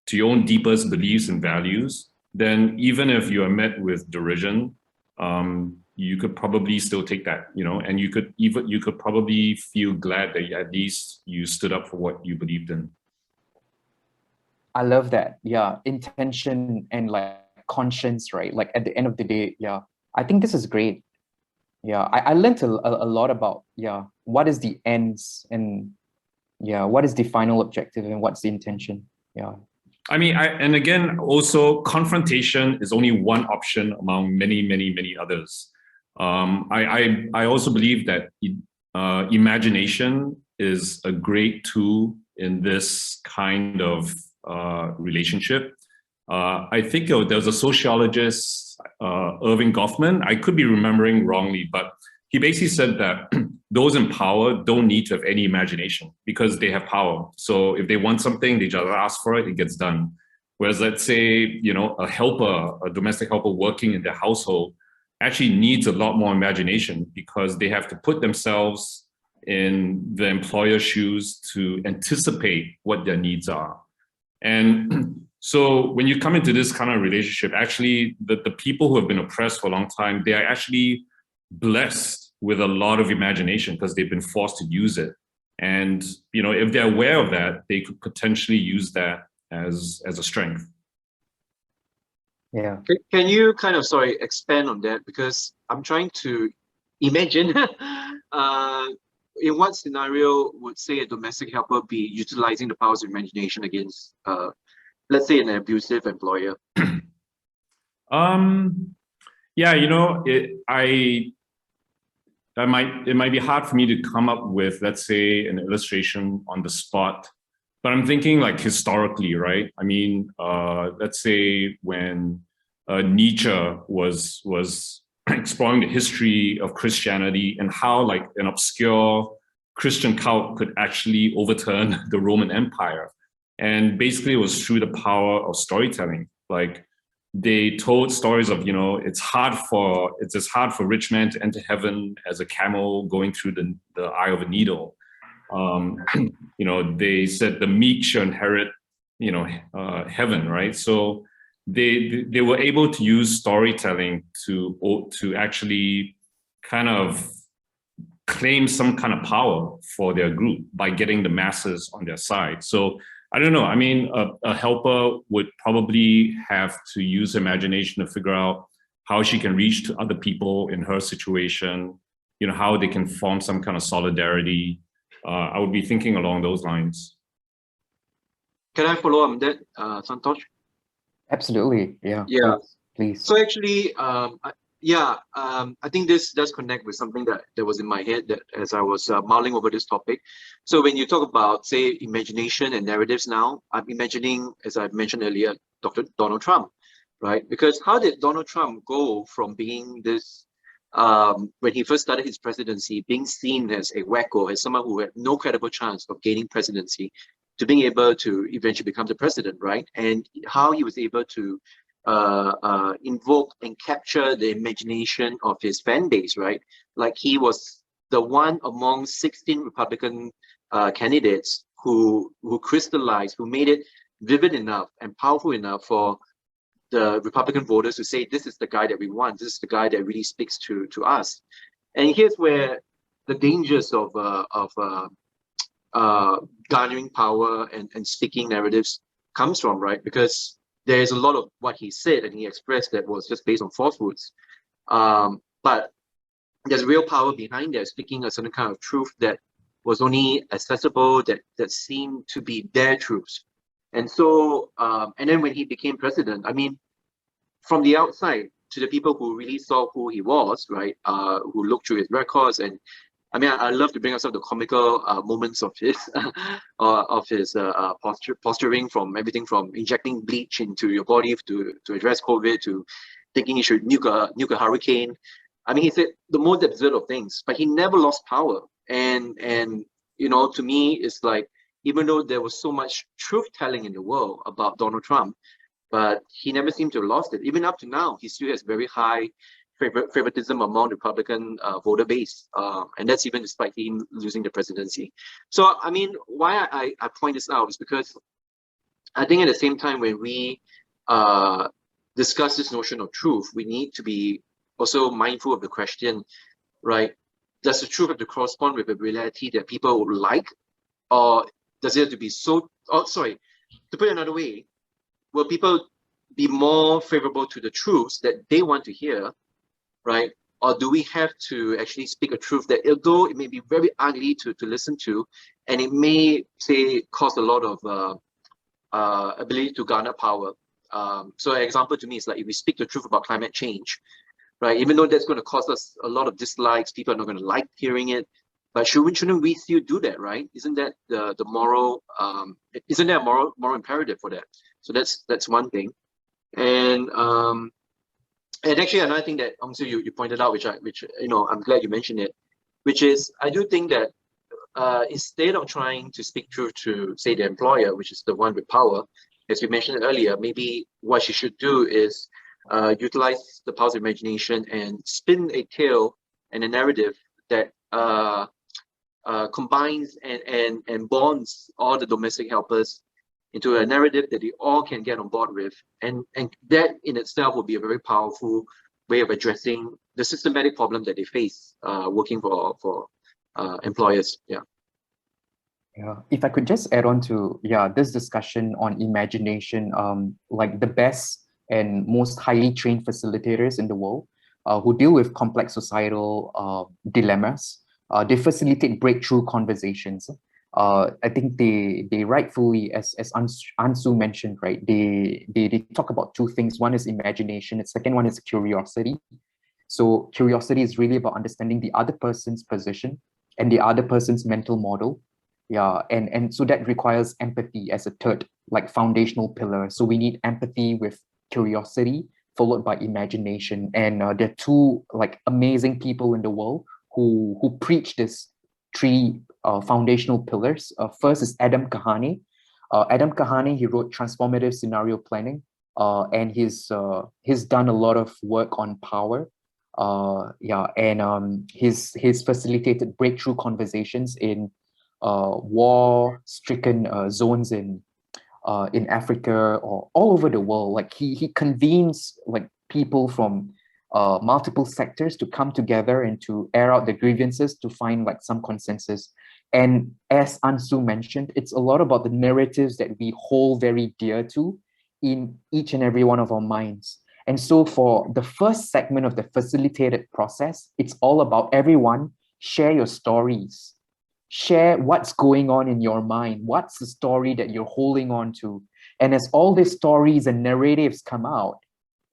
[SPEAKER 3] to your own deepest beliefs and values, then even if you are met with derision, you could probably still take that, you know, and you could probably feel glad that at least you stood up for what you believed in.
[SPEAKER 1] I love that. Yeah, intention and like conscience, right? Like at the end of the day, yeah, I think this is great. Yeah, I learned a lot about, yeah, what is the ends, and yeah, what is the final objective, and what's the intention. Yeah.
[SPEAKER 3] I mean, and again, also confrontation is only one option among many, many, many others. I also believe that imagination is a great tool in this kind of relationship. I think there was a sociologist, Irving Goffman, I could be remembering wrongly, but he basically said that those in power don't need to have any imagination because they have power. So if they want something, they just ask for it, it gets done. Whereas let's say, you know, a domestic helper working in their household actually needs a lot more imagination because they have to put themselves in the employer's shoes to anticipate what their needs are. And so when you come into this kind of relationship, actually the people who have been oppressed for a long time, they are actually blessed with a lot of imagination because they've been forced to use it. And, you know, if they're aware of that, they could potentially use that as a strength.
[SPEAKER 1] Yeah.
[SPEAKER 2] Can you kind of, expand on that? Because I'm trying to imagine in what scenario would, say, a domestic helper be utilizing the powers of imagination against, let's say, an abusive employer?
[SPEAKER 3] Yeah, you know, it might be hard for me to come up with, let's say, an illustration on the spot, but I'm thinking like historically, right? I mean, let's say when Nietzsche was exploring the history of Christianity and how like an obscure Christian cult could actually overturn the Roman Empire. And basically it was through the power of storytelling. Like they told stories of, you know, it's as hard for rich men to enter heaven as a camel going through the eye of a needle. You know, they said the meek shall inherit, you know, heaven, right? So they were able to use storytelling to actually kind of claim some kind of power for their group by getting the masses on their side. So I don't know. I mean, a helper would probably have to use imagination to figure out how she can reach to other people in her situation, you know, how they can form some kind of solidarity. I would be thinking along those lines.
[SPEAKER 2] Can I follow up on that, Santosh?
[SPEAKER 1] Absolutely. Yeah.
[SPEAKER 2] Yeah.
[SPEAKER 1] Please.
[SPEAKER 2] So actually, I think this does connect with something that was in my head that as I was mulling over this topic. So when you talk about, say, imagination and narratives now, I'm imagining, as I mentioned earlier, Dr. Donald Trump, right? Because how did Donald Trump go from being this, when he first started his presidency, being seen as a wacko, as someone who had no credible chance of gaining presidency, to being able to eventually become the president, right? And how he was able to invoke and capture the imagination of his fan base, right? Like he was the one among 16 Republican candidates who crystallized, who made it vivid enough and powerful enough for the Republican voters to say, this is the guy that we want. This is the guy that really speaks to us. And here's where the dangers of garnering power and speaking narratives comes from, right? Because there's a lot of what he said and he expressed that was just based on falsehoods. But there's real power behind that, speaking a certain kind of truth that was only accessible, that seemed to be their truths. And so, and then when he became president, I mean, from the outside to the people who really saw who he was, right, who looked through his records, and I mean, I love to bring up some of the comical moments of his posturing, from everything from injecting bleach into your body to address COVID, to thinking he should nuke a hurricane. I mean, he said the most absurd of things, but he never lost power. And you know, to me, it's like, even though there was so much truth telling in the world about Donald Trump, but he never seemed to have lost it. Even up to now, he still has very high favoritism among the Republican voter base, and that's even despite him losing the presidency. So, I mean, why I point this out is because I think at the same time when we discuss this notion of truth, we need to be also mindful of the question, right? Does the truth have to correspond with a reality that people would like, or does it have to be so? Oh, sorry. To put it another way, will people be more favorable to the truths that they want to hear, right? Or do we have to actually speak a truth that, although it may be very ugly to listen to, and it may, say, cause a lot of ability to garner power. So an example to me is like, if we speak the truth about climate change, right? Even though that's going to cause us a lot of dislikes, people are not going to like hearing it, but shouldn't we still do that, right? Isn't that the moral? Isn't there a moral imperative for that? So that's one thing, and actually another thing that Unsu you pointed out, which you know, I'm glad you mentioned it, which is I do think that instead of trying to speak truth to, say, the employer, which is the one with power, as we mentioned earlier, maybe what she should do is utilize the power of imagination and spin a tale and a narrative that combines and bonds all the domestic helpers into a narrative that they all can get on board with, and that in itself will be a very powerful way of addressing the systematic problem that they face working for employers. Yeah.
[SPEAKER 1] If I could just add on to this discussion on imagination, like the best and most highly trained facilitators in the world who deal with complex societal dilemmas, they facilitate breakthrough conversations. I think they rightfully, as Unsu mentioned, right, they talk about two things. One is imagination, the second one is curiosity. So curiosity is really about understanding the other person's position and the other person's mental model. And so that requires empathy as a third, like, foundational pillar. So we need empathy with curiosity followed by imagination. And there are two, like, amazing people in the world who preach this three foundational pillars. First is Adam Kahane. Adam Kahane, he wrote Transformative Scenario Planning, and he's done a lot of work on power. He's facilitated breakthrough conversations in war-stricken zones in Africa or all over the world. Like he convenes, like, people from multiple sectors to come together and to air out the grievances to find like some consensus. And as Unsu mentioned, it's a lot about the narratives that we hold very dear to in each and every one of our minds. And so for the first segment of the facilitated process, it's all about everyone share your stories, share what's going on in your mind, what's the story that you're holding on to. And as all these stories and narratives come out,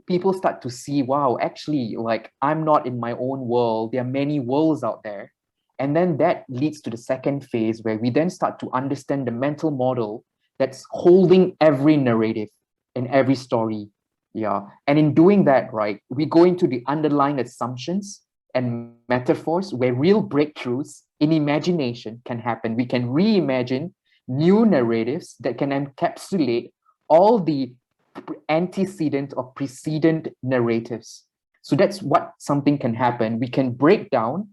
[SPEAKER 1] people start to see, wow, actually, like I'm not in my own world. There are many worlds out there. And then that leads to the second phase where we then start to understand the mental model that's holding every narrative and every story. Yeah. And in doing that, right, we go into the underlying assumptions and metaphors where real breakthroughs in imagination can happen. We can reimagine new narratives that can encapsulate all the antecedent or precedent narratives. So that's what something can happen. We can break down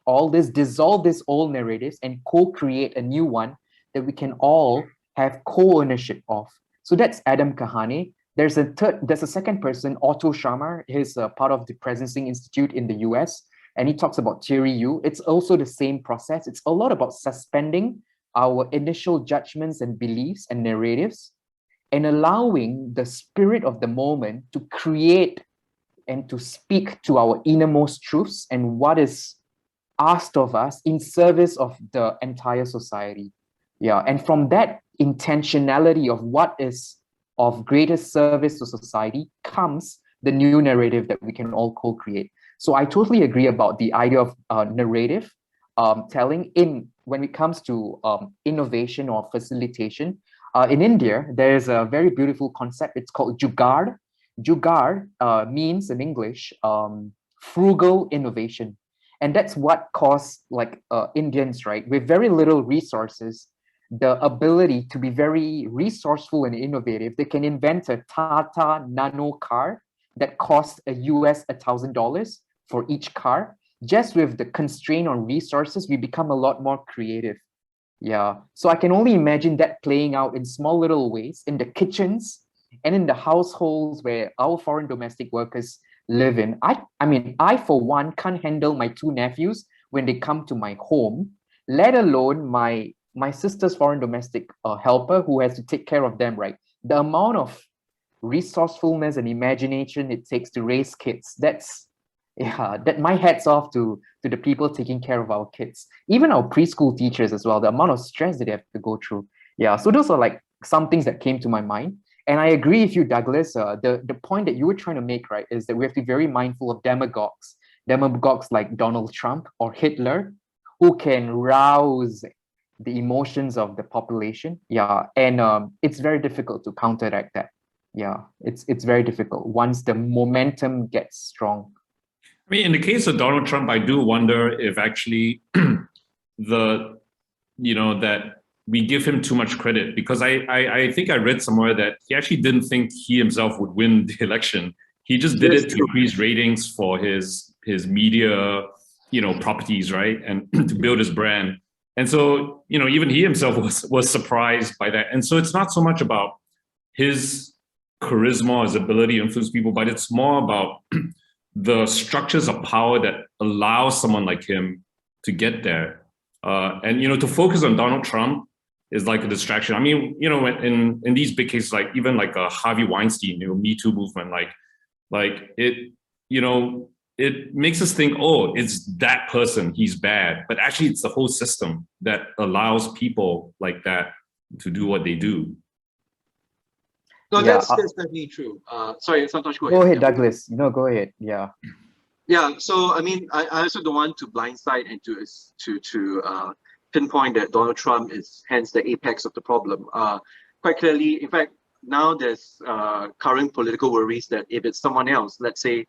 [SPEAKER 1] all this, dissolve these old narratives and co-create a new one that we can all have co-ownership of. So that's Adam Kahane. There's a second person, Otto Scharmer. He's a part of the Presencing Institute in the US, and he talks about theory U. It's also the same process. It's a lot about suspending our initial judgments and beliefs and narratives and allowing the spirit of the moment to create and to speak to our innermost truths and what is asked of us in service of the entire society. Yeah, and from that intentionality of what is of greatest service to society comes the new narrative that we can all co-create. So I totally agree about the idea of narrative telling when it comes to innovation or facilitation. In India, there's a very beautiful concept. It's called jugaad. Jugaad means in English frugal innovation. And that's what caused like Indians, right, with very little resources, the ability to be very resourceful and innovative. They can invent a Tata nano car that costs US $1,000 for each car. Just with the constraint on resources, we become a lot more creative. Yeah. So I can only imagine that playing out in small little ways in the kitchens and in the households where our foreign domestic workers live in. I mean, I for one can't handle my two nephews when they come to my home, let alone my sister's foreign domestic helper who has to take care of them, right? The amount of resourcefulness and imagination it takes to raise kids, that my hat's off to the people taking care of our kids, even our preschool teachers as well, the amount of stress that they have to go through. Yeah, so those are like some things that came to my mind. And I agree with you, Douglas. The point that you were trying to make, right, is that we have to be very mindful of demagogues like Donald Trump or Hitler, who can rouse the emotions of the population. Yeah, and it's very difficult to counteract that. Yeah, it's very difficult once the momentum gets strong.
[SPEAKER 3] I mean, in the case of Donald Trump, I do wonder if actually that we give him too much credit, because I think I read somewhere that he actually didn't think he himself would win the election. He just did it to increase ratings for his media, properties, right? And to build his brand. And so, even he himself was surprised by that. And so it's not so much about his charisma, his ability to influence people, but it's more about the structures of power that allow someone like him to get there. And to focus on Donald Trump is like a distraction. I mean, in these big cases, like even like a Harvey Weinstein, Me Too movement, like it, it makes us think, oh, it's that person, he's bad. But actually it's the whole system that allows people like that to do what they do.
[SPEAKER 2] No, that's definitely true. Sorry, Santosh, go ahead.
[SPEAKER 1] Go ahead, Douglas. Go ahead. Yeah.
[SPEAKER 2] Yeah. So I mean, I also don't want to blindside and to pinpoint that Donald Trump is hence the apex of the problem. Quite clearly, in fact, now there's current political worries that if it's someone else, let's say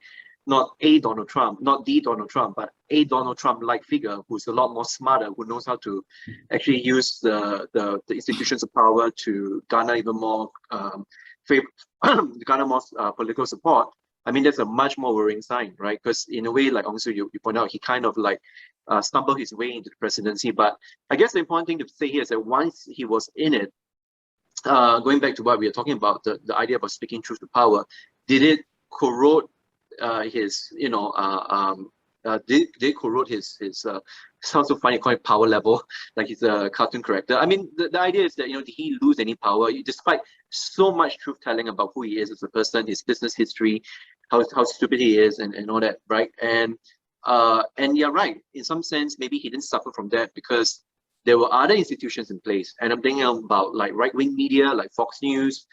[SPEAKER 2] not a Donald Trump, not the Donald Trump, but a Donald Trump-like figure who's a lot more smarter, who knows how to actually use the institutions of power to garner even more political support. I mean, that's a much more worrying sign, right? Because in a way, like Unsu, you point out, he kind of like stumbled his way into the presidency. But I guess the important thing to say here is that once he was in it, going back to what we are talking about, the idea about speaking truth to power, did it corrode his, they co-wrote his sounds so funny, call it power level, like he's a cartoon character. I mean, the idea is that, did he lose any power? Despite so much truth telling about who he is as a person, his business history, how stupid he is, and all that, right? And you're right, in some sense, maybe he didn't suffer from that because there were other institutions in place. And I'm thinking about like right-wing media, like Fox News,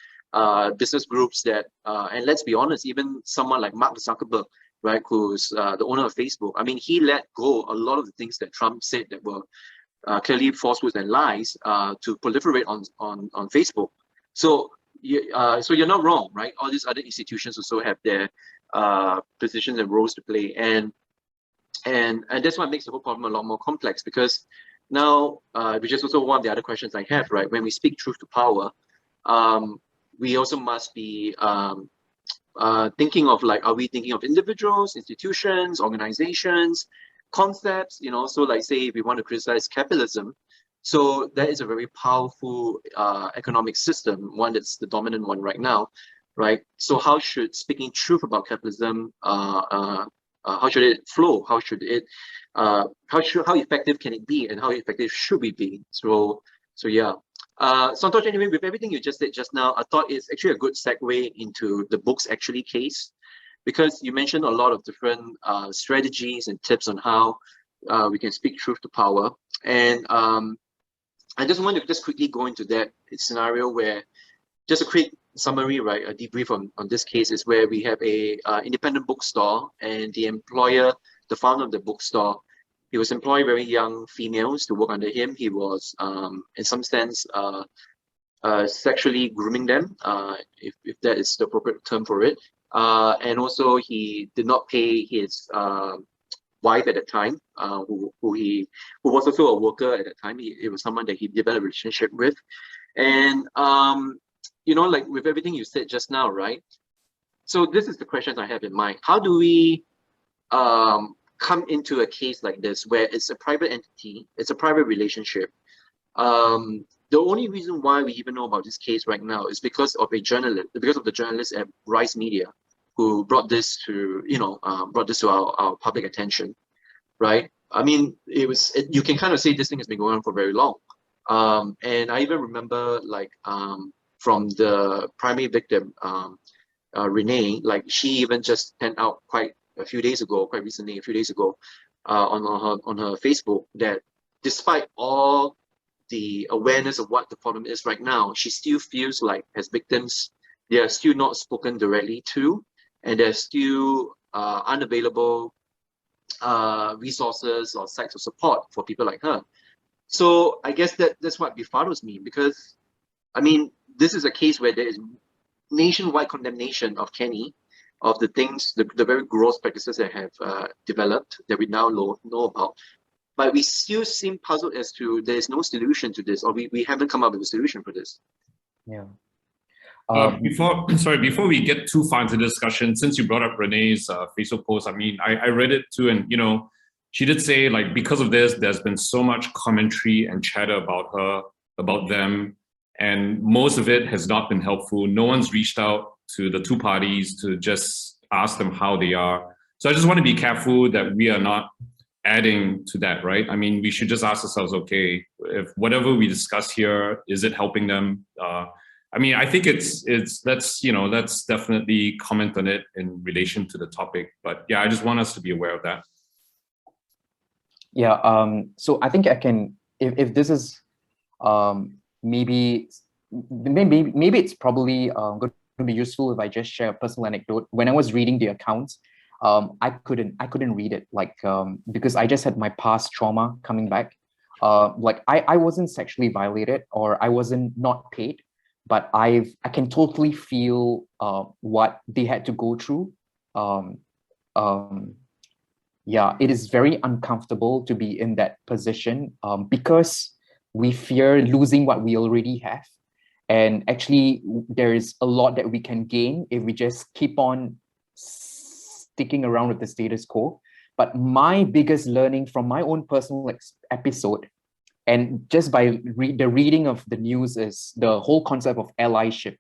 [SPEAKER 2] business groups that, and let's be honest, even someone like Mark Zuckerberg, right, who's the owner of Facebook. I mean, he let go a lot of the things that Trump said that were clearly falsehoods and lies to proliferate on Facebook. So you're not wrong, right? All these other institutions also have their positions and roles to play, and that's what makes the whole problem a lot more complex. Because now, which is also one of the other questions I have, right? When we speak truth to power, we also must be thinking of, like, are we thinking of individuals, institutions, organizations, concepts? So like, say, if we want to criticize capitalism, so that is a very powerful economic system, one that's the dominant one right now, right? So how should speaking truth about capitalism, how should it flow? How should it, how effective can it be, and how effective should we be? So yeah. Santosh, anyway, with everything you just said just now, I thought it's actually a good segue into the books actually case, because you mentioned a lot of different strategies and tips on how we can speak truth to power. And I just want to just quickly go into that scenario where, just a quick summary, right? A debrief on this case is where we have a independent bookstore, and the employer, the founder of the bookstore, he was employing very young females to work under him. He was, in some sense, sexually grooming them, if that is the appropriate term for it. And also, he did not pay his wife at the time, who was also a worker at the time. It was someone that he developed a relationship with. And, like with everything you said just now, right? So this is the questions I have in mind. How do we come into a case like this where it's a private entity, it's a private relationship? The only reason why we even know about this case right now is because of the journalist at Rise Media, who brought this to our public attention, right? I mean, you can kind of say this thing has been going on for very long. And I even remember, like, from the primary victim, Renee, like, she even just sent out quite recently, a few days ago, on her Facebook, that despite all the awareness of what the problem is right now, she still feels like, as victims, they are still not spoken directly to, and there's still unavailable resources or sites of support for people like her. So I guess that's what befuddles me, because, I mean, this is a case where there is nationwide condemnation of Kenny, of the things, the very gross practices that have developed, that we now know about. But we still seem puzzled as to there's no solution to this, or we haven't come up with a solution for this.
[SPEAKER 1] Yeah.
[SPEAKER 3] Before we get too far into the discussion, since you brought up Renee's Facebook post, I mean, I read it too, and she did say, like, because of this, there's been so much commentary and chatter about her, about them, and most of it has not been helpful. No one's reached out to the two parties to just ask them how they are. So I just want to be careful that we are not adding to that, right? I mean, we should just ask ourselves, okay, if whatever we discuss here, is it helping them? I mean, I think let's definitely comment on it in relation to the topic. But yeah, I just want us to be aware of that.
[SPEAKER 1] Yeah. So I think I can, if this is maybe it's probably going to be useful if I just share a personal anecdote. When I was reading the accounts, I couldn't read it, like, because I just had my past trauma coming back. Like, I wasn't sexually violated, or I wasn't not paid, but I can totally feel what they had to go through. Yeah, it is very uncomfortable to be in that position, because we fear losing what we already have. And actually, there is a lot that we can gain if we just keep on sticking around with the status quo. But my biggest learning from my own personal episode, and just by the reading of the news, is the whole concept of allyship,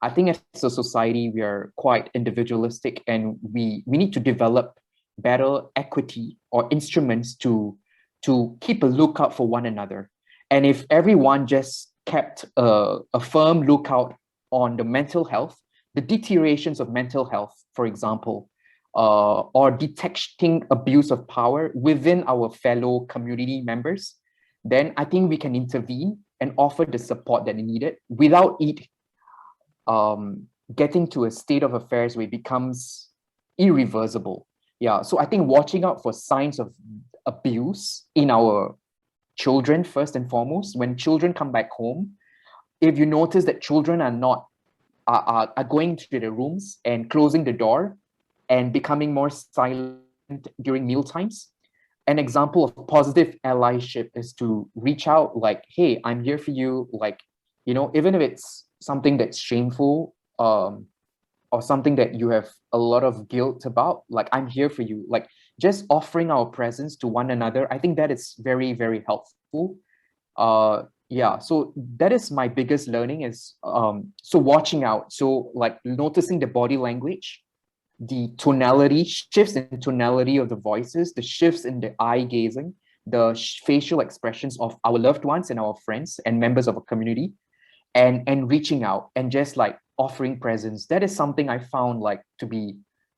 [SPEAKER 1] I think as a society, we are quite individualistic, and we need to develop better equity or instruments to keep a lookout for one another. And if everyone just kept a firm lookout on the mental health, the deteriorations of mental health, for example, or detecting abuse of power within our fellow community members, then I think we can intervene and offer the support that is needed without it getting to a state of affairs where it becomes irreversible. Yeah, so I think watching out for signs of abuse in our children, first and foremost, when children come back home, if you notice that children are going to their rooms and closing the door and becoming more silent during meal times, an example of positive allyship is to reach out like, hey, I'm here for you. Like, you know, even if it's something that's shameful, or something that you have a lot of guilt about, like, I'm here for you. Like, just offering our presence to one another, I think that is very, very helpful. Yeah, so that is my biggest learning is, so watching out. So like noticing the body language, the tonality, shifts in tonality of the voices, the shifts in the eye gazing, the facial expressions of our loved ones and our friends and members of a community, and reaching out and just like offering presence. That is something I found like to be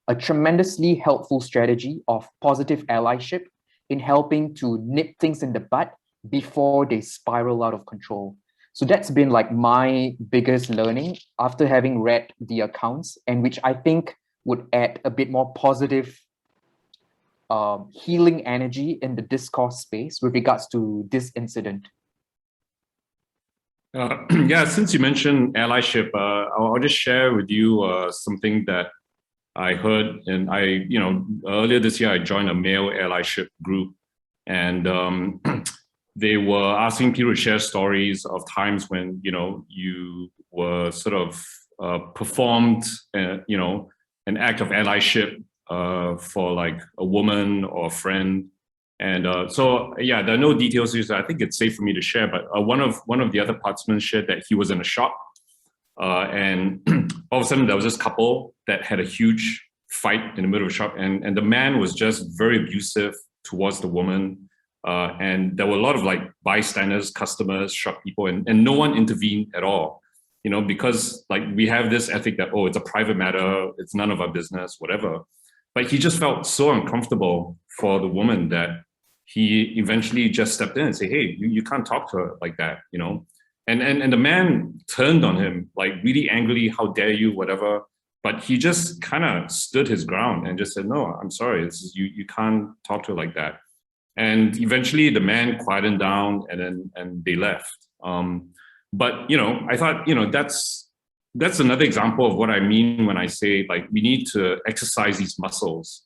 [SPEAKER 1] a tremendously helpful strategy of positive allyship in helping to nip things in the bud before they spiral out of control. So that's been like my biggest learning after having read the accounts, and which I think would add a bit more positive healing energy in the discourse space with regards to this incident.
[SPEAKER 3] Yeah, since you mentioned allyship, I'll just share with you something that I heard. And earlier this year, I joined a male allyship group, and they were asking people to share stories of times when, you were sort of performed, an act of allyship for like a woman or a friend. And so, yeah, there are no details here, so I think it's safe for me to share. But one of the other participants shared that he was in a shop, and all of a sudden there was this couple that had a huge fight in the middle of a shop, and the man was just very abusive towards the woman, and there were a lot of like bystanders, customers, shop people, and no one intervened at all. Because like we have this ethic that, oh, it's a private matter, it's none of our business, whatever. But he just felt so uncomfortable for the woman that he eventually just stepped in and said, hey, you can't talk to her like that, And the man turned on him, like really angrily, how dare you, whatever. But he just kind of stood his ground and just said, no, I'm sorry, you can't talk to her like that. And eventually the man quieted down, and they left. But, I thought, that's another example of what I mean when I say, like, we need to exercise these muscles,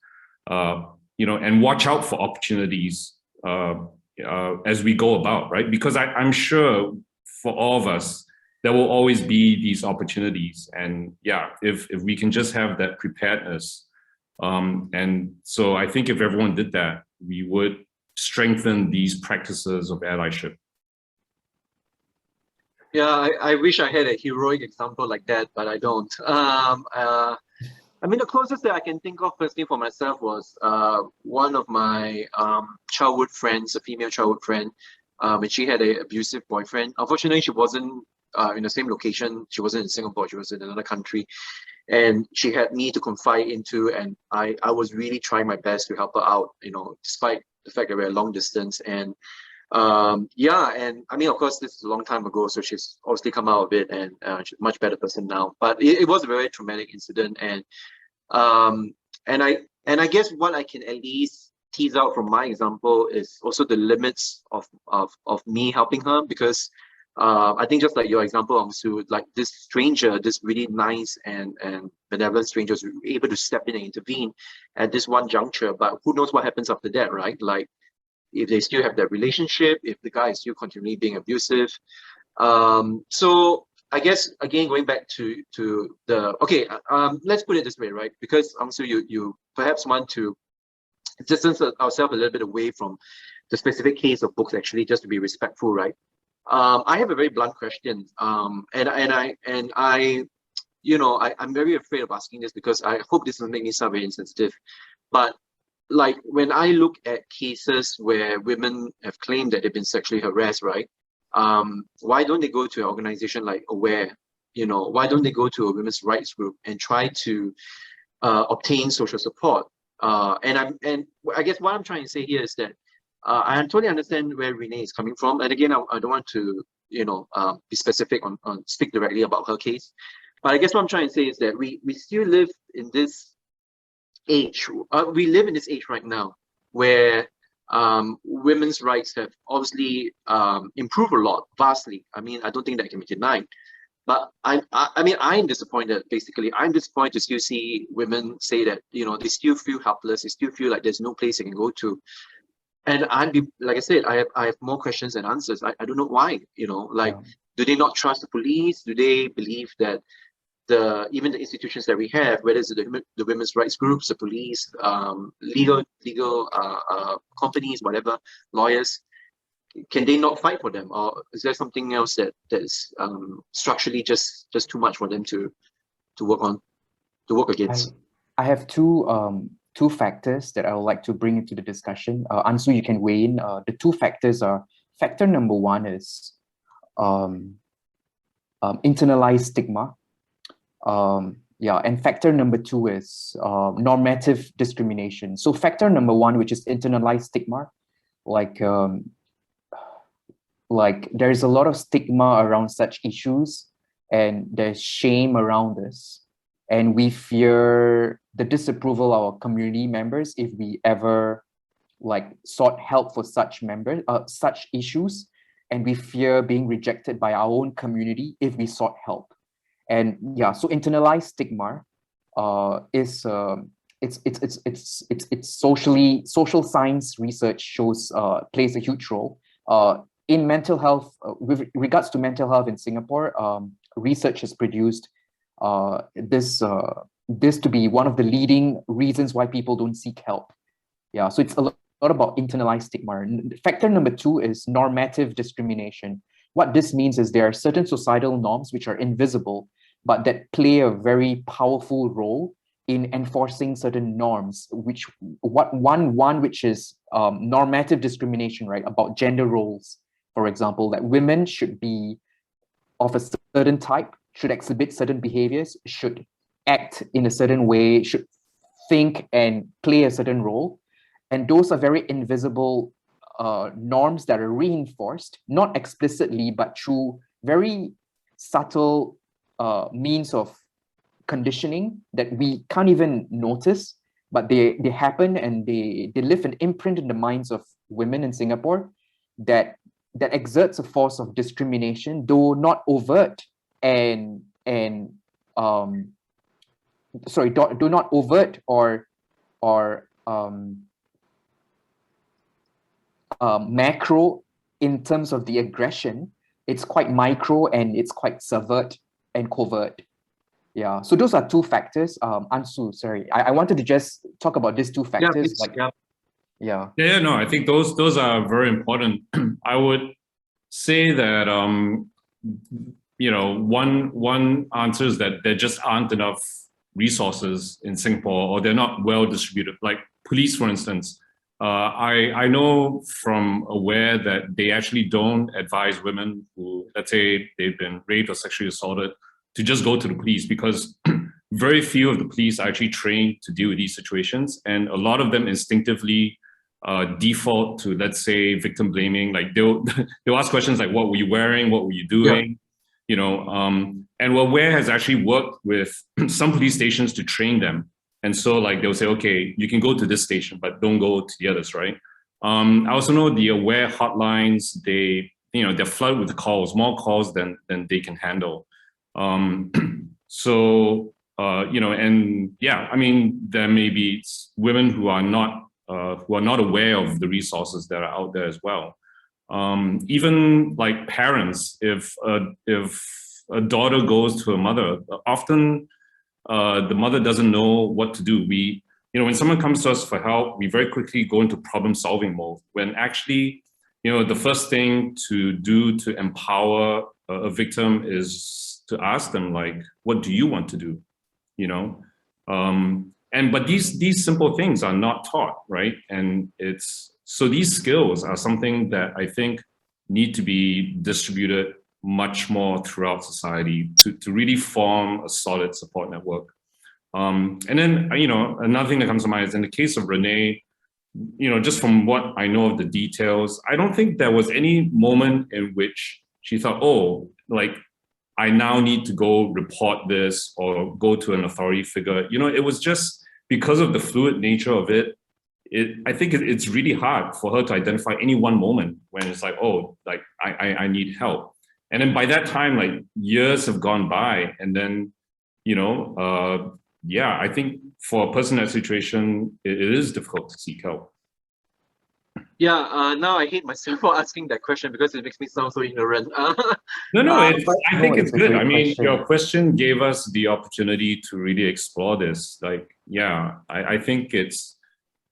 [SPEAKER 3] and watch out for opportunities as we go about, right? Because I'm sure for all of us, there will always be these opportunities. And yeah, if we can just have that preparedness. And so I think if everyone did that, we would strengthen these practices of allyship.
[SPEAKER 2] Yeah, I wish I had a heroic example like that, but I don't. I mean, the closest that I can think of personally for myself was one of my childhood friends, a female childhood friend, and she had an abusive boyfriend. Unfortunately, she wasn't in the same location. She wasn't in Singapore. She was in another country. And she had me to confide into, and I was really trying my best to help her out, despite the fact that we're a long distance. And yeah, and I mean, of course, this is a long time ago, so she's obviously come out of it, and she's a much better person now. But it was a very traumatic incident, and I guess what I can at least tease out from my example is also the limits of me helping her, because I think just like your example, Unsu, like this stranger, this really nice and benevolent stranger was able to step in and intervene at this one juncture, but who knows what happens after that, right? Like, if they still have that relationship, if the guy is still continually being abusive. So I guess, again, going back to the, okay, let's put it this way, right? Because Unsu, you perhaps want to distance ourselves a little bit away from the specific case of books, actually, just to be respectful, right? I have a very blunt question, and I I'm very afraid of asking this because I hope this will make me sound very insensitive. But like when I look at cases where women have claimed that they've been sexually harassed, right? Why don't they go to an organization like Aware? Why don't they go to a women's rights group and try to obtain social support? And I guess what I'm trying to say here is that I totally understand where Renee is coming from. And again, I don't want to, be specific on speak directly about her case. But I guess what I'm trying to say is that we still live in this age. We live in this age right now where women's rights have obviously improved a lot, vastly. I mean, I don't think that can be denied. But I'm disappointed, basically. I'm disappointed to still see women say that, they still feel helpless. They still feel like there's no place they can go to. And like I said, I have more questions than answers. I don't know why, do they not trust the police? Do they believe that even the institutions that we have, whether it's the women's rights groups, the police, legal companies, whatever, lawyers, can they not fight for them? Or is there something else that is structurally just too much for them to work against?
[SPEAKER 1] I have two factors that I would like to bring into the discussion. Unsu, you can weigh in. The two factors are, factor number one is internalized stigma. And factor number two is normative discrimination. So factor number one, which is internalized stigma, like there's a lot of stigma around such issues, and there's shame around this, and we fear the disapproval of our community members if we ever sought help for such issues, and we fear being rejected by our own community if we sought help. And so internalized stigma is social science research shows plays a huge role in mental health. With regards to mental health in Singapore, research has produced this to be one of the leading reasons why people don't seek help. So it's a lot about internalized stigma. Factor number two is normative discrimination. What this means is there are certain societal norms which are invisible, but that play a very powerful role in enforcing certain norms, which is normative discrimination, right? About gender roles, for example, that women should be of a certain type, should exhibit certain behaviors, should act in a certain way, should think and play a certain role. And those are very invisible norms that are reinforced, not explicitly, but through very subtle means of conditioning that we can't even notice, but they happen, and they leave an imprint in the minds of women in Singapore that exerts a force of discrimination, though not overt do not overt or macro in terms of the aggression. It's quite micro, and it's quite subvert and covert. So those are two factors. Unsu, sorry, I wanted to just talk about these two factors.
[SPEAKER 3] No, I think those are very important. I would say that one answer is that there just aren't enough resources in Singapore, or they're not well distributed. Like police, for instance. I know from Aware that they actually don't advise women who, let's say, they've been raped or sexually assaulted, to just go to the police, because very few of the police are actually trained to deal with these situations. And a lot of them instinctively default to, let's say, victim blaming. Like they'll ask questions like, what were you wearing? What were you doing? And Aware has actually worked with some police stations to train them. And so they'll say, okay, you can go to this station, but don't go to the others, right? I also know the Aware hotlines, they're flooded with calls, more calls than they can handle. There may be women who are not aware of the resources that are out there as well. Even like parents, if a daughter goes to a mother, often the mother doesn't know what to do. When someone comes to us for help, we very quickly go into problem-solving mode, when actually, the first thing to do to empower a victim is to ask them, like, what do you want to do? You know, but these simple things are not taught, right? And so these skills are something that I think need to be distributed much more throughout society to really form a solid support network. And then, you know, another thing that comes to mind is in the case of Renee, you know, just from what I know of the details, I don't think there was any moment in which she thought, oh, like, I now need to go report this or go to an authority figure. You know, it was just because of the fluid nature of it. I think it's really hard for her to identify any one moment when it's like, oh, like I need help. And then by that time, like years have gone by, and then, you know, yeah, I think for a person in that situation, it is difficult to seek help.
[SPEAKER 2] Yeah, now I hate myself for asking that question because it makes me sound so ignorant.
[SPEAKER 3] No, I think it's good. I mean,
[SPEAKER 1] question.
[SPEAKER 3] your question gave us the opportunity to really explore this. Like, yeah, I think it's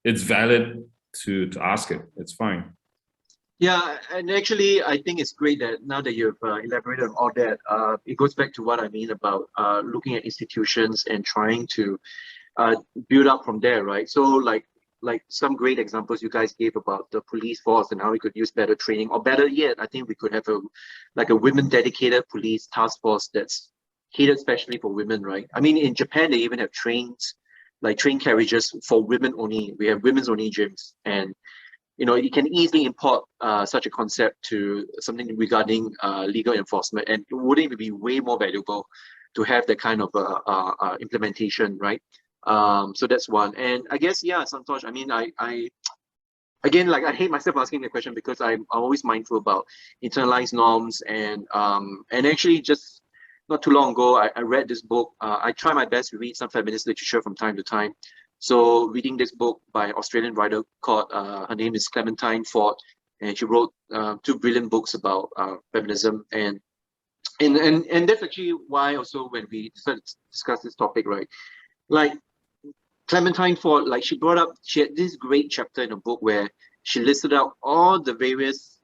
[SPEAKER 3] valid to ask it. It's fine.
[SPEAKER 2] Yeah, and actually, I think it's great that now that you've elaborated on all that, it goes back to what I mean about looking at institutions and trying to build up from there, right? So like some great examples you guys gave about the police force and how we could use better training, or better yet, I think we could have a women dedicated police task force that's catered especially for women, right? I mean, in Japan, they even have train carriages for women only. We have women's only gyms, and you know, you can easily import such a concept to something regarding legal enforcement, and wouldn't it be way more valuable to have that kind of implementation, right? So that's one. And I guess, yeah, Santosh, I mean, I again, like, I hate myself asking the question because I'm always mindful about internalized norms, and actually just not too long ago, I read this book. I try my best to read some feminist literature from time to time. So reading this book by an Australian writer called, her name is Clementine Ford, and she wrote 2 brilliant books about feminism. And that's actually why also when we decided to discuss this topic, right? Like Clementine Ford, like she had this great chapter in a book where she listed out all the various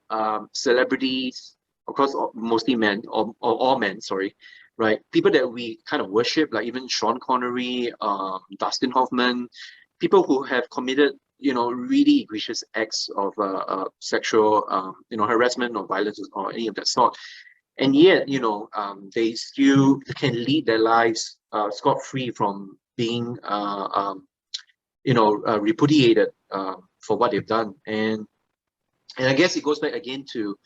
[SPEAKER 2] celebrities, of course, mostly men, or all men, sorry, right? People that we kind of worship, like even Sean Connery, Dustin Hoffman, people who have committed, you know, really egregious acts of sexual, you know, harassment or violence or any of that sort. And yet, you know, they still can lead their lives scot-free from being, you know, repudiated for what they've done. And I guess it goes back again to,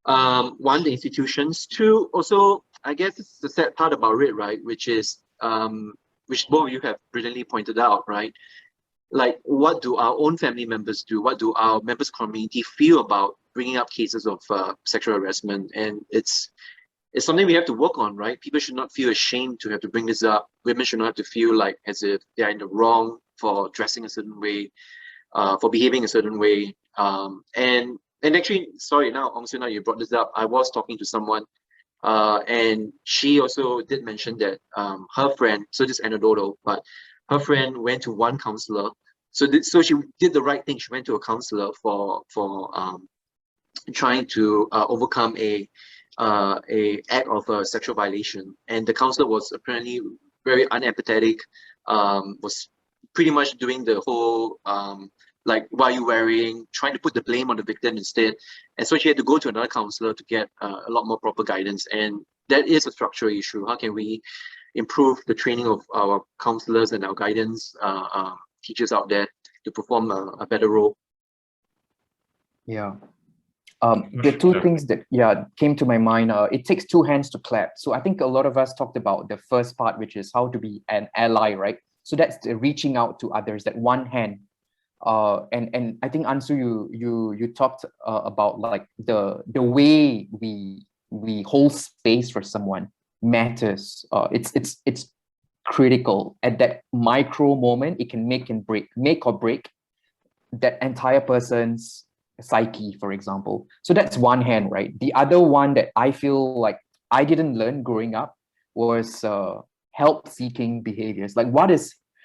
[SPEAKER 2] one, the institutions. Two, also, I guess it's the sad part about it, right? Which is, which both of you have brilliantly pointed out, right? Like, what do our own family members do? What do our members' community feel about bringing up cases of sexual harassment? And it's something we have to work on, right? People should not feel ashamed to have to bring this up. Women should not have to feel like as if they're in the wrong for dressing a certain way, for behaving a certain way. And actually, sorry, now, Unsu, now you brought this up, I was talking to someone, and she also did mention that her friend, so this is anecdotal, but her friend went to one counselor. So she did the right thing. She went to a counselor for trying to overcome a act of a sexual violation, and the counselor was apparently very unempathetic, was pretty much doing the whole like, what are you wearing, trying to put the blame on the victim instead. And so she had to go to another counselor to get a lot more proper guidance, and that is a structural issue. How can we improve the training of our counselors and our guidance teachers out there to perform a better role?
[SPEAKER 1] Yeah. The two things that came to my mind, it takes 2 hands to clap. So I think a lot of us talked about the first part, which is how to be an ally, right? So that's the reaching out to others, that one hand. And I think, Unsu, you talked about like the way we hold space for someone matters. It's critical at that micro moment. It can make or break that entire person's psyche, for example. So that's one hand, right? The other one that I feel like I didn't learn growing up was help-seeking behaviors. Like,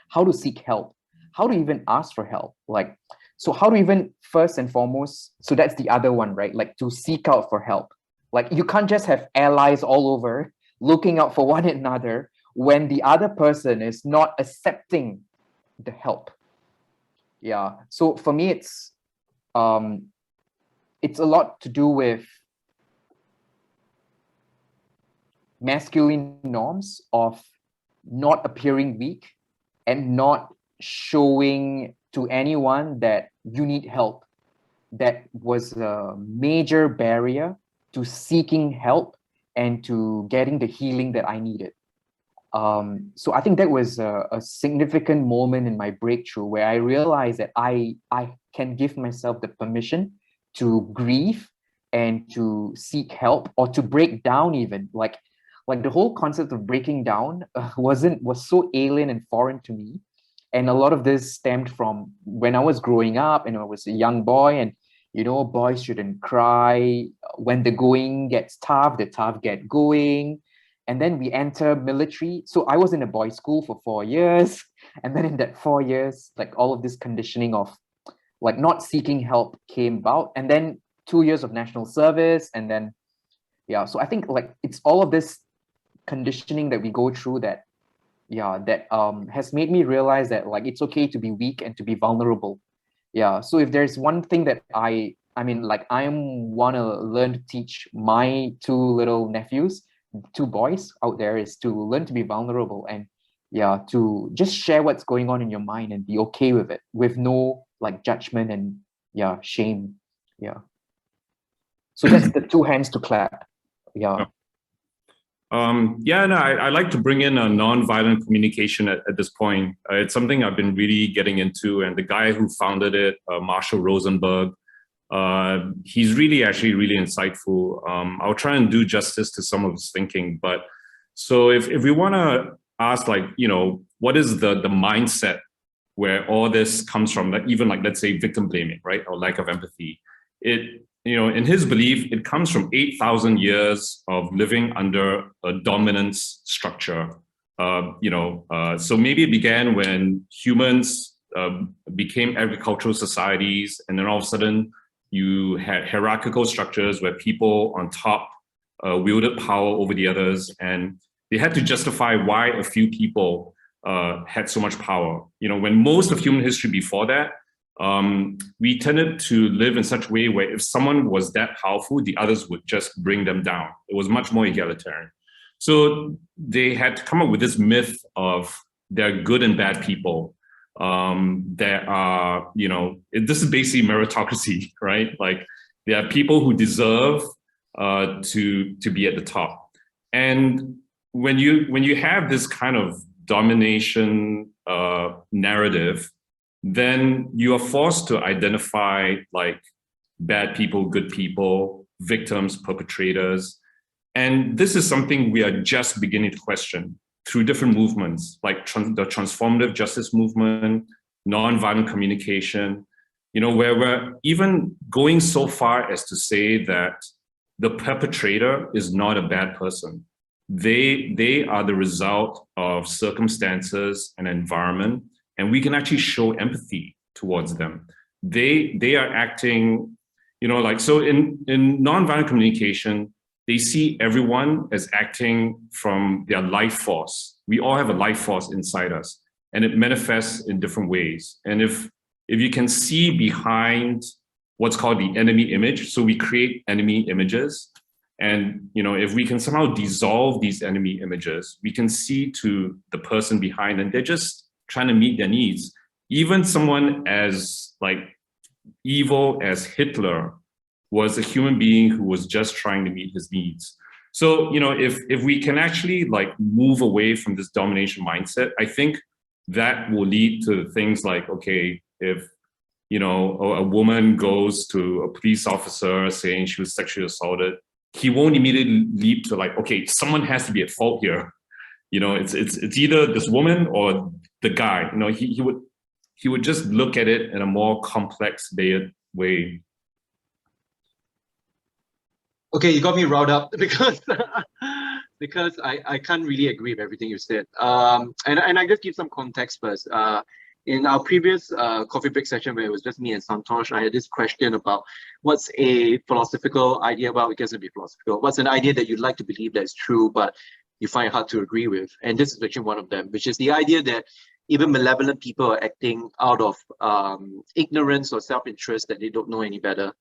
[SPEAKER 1] how to seek help, how to even ask for help. Like, so how to even, first and foremost, so that's the other one, right? Like, to seek out for help. Like, you can't just have allies all over. looking out for one another when the other person is not accepting the help. Yeah. So for me, it's a lot to do with masculine norms of not appearing weak and not showing to anyone that you need help. That was a major barrier to seeking help and to getting the healing that I needed. So I think that was a significant moment in my breakthrough where I realized that I can give myself the permission to grieve and to seek help, or to break down even. Like the whole concept of breaking down was so alien and foreign to me. And a lot of this stemmed from when I was growing up and I was a young boy, and boys shouldn't cry. When the going gets tough, the tough get going. And then we enter military. So I was in a boys' school for 4 years. And then in that 4 years, like all of this conditioning of like not seeking help came about. And then 2 years of national service. And then, yeah, so I think like it's all of this conditioning that we go through that has made me realize that like it's okay to be weak and to be vulnerable. Yeah. So if there's one thing that I want to learn to teach my 2 little nephews, 2 boys out there, is to learn to be vulnerable and to just share what's going on in your mind and be okay with it, with no like judgment and shame. Yeah. So that's the 2 hands to clap. Yeah.
[SPEAKER 3] I like to bring in a non-violent communication at this point. It's something I've been really getting into, and the guy who founded it, Marshall Rosenberg, he's really insightful. I'll try and do justice to some of his thinking. But so if we want to ask, like, what is the mindset where all this comes from, like even like, let's say victim blaming, right? Or lack of empathy. In his belief, it comes from 8,000 years of living under a dominance structure. So maybe it began when humans became agricultural societies, and then all of a sudden you had hierarchical structures where people on top wielded power over the others, and they had to justify why a few people had so much power. When most of human history before that, we tended to live in such a way where if someone was that powerful, the others would just bring them down. It was much more egalitarian. So they had to come up with this myth of there are good and bad people. There are, this is basically meritocracy, right? Like there are people who deserve to be at the top. And when you have this kind of domination narrative, then you are forced to identify like bad people, good people, victims, perpetrators. And this is something we are just beginning to question through different movements, like the transformative justice movement, nonviolent communication, where we're even going so far as to say that the perpetrator is not a bad person. They are the result of circumstances and environment, and we can actually show empathy towards them. They are acting, so in nonviolent communication, they see everyone as acting from their life force. We all have a life force inside us, and it manifests in different ways. And if you can see behind what's called the enemy image, so we create enemy images, and if we can somehow dissolve these enemy images, we can see to the person behind, and they're just trying to meet their needs. Even someone as like evil as Hitler was a human being who was just trying to meet his needs. So, if we can actually like move away from this domination mindset, I think that will lead to things like, okay, if, a woman goes to a police officer saying she was sexually assaulted, he won't immediately leap to like, okay, someone has to be at fault here. It's either this woman or the guy. He would just look at it in a more complex, layered way.
[SPEAKER 2] Okay, you got me riled up because I can't really agree with everything you said. And I just give some context first. In our previous coffee break session where it was just me and Santosh, I had this question about what's a philosophical idea, well, it doesn't be philosophical. What's an idea that you'd like to believe that is true, but you find it hard to agree with. And this is actually one of them, which is the idea that even malevolent people are acting out of ignorance or self-interest, that they don't know any better.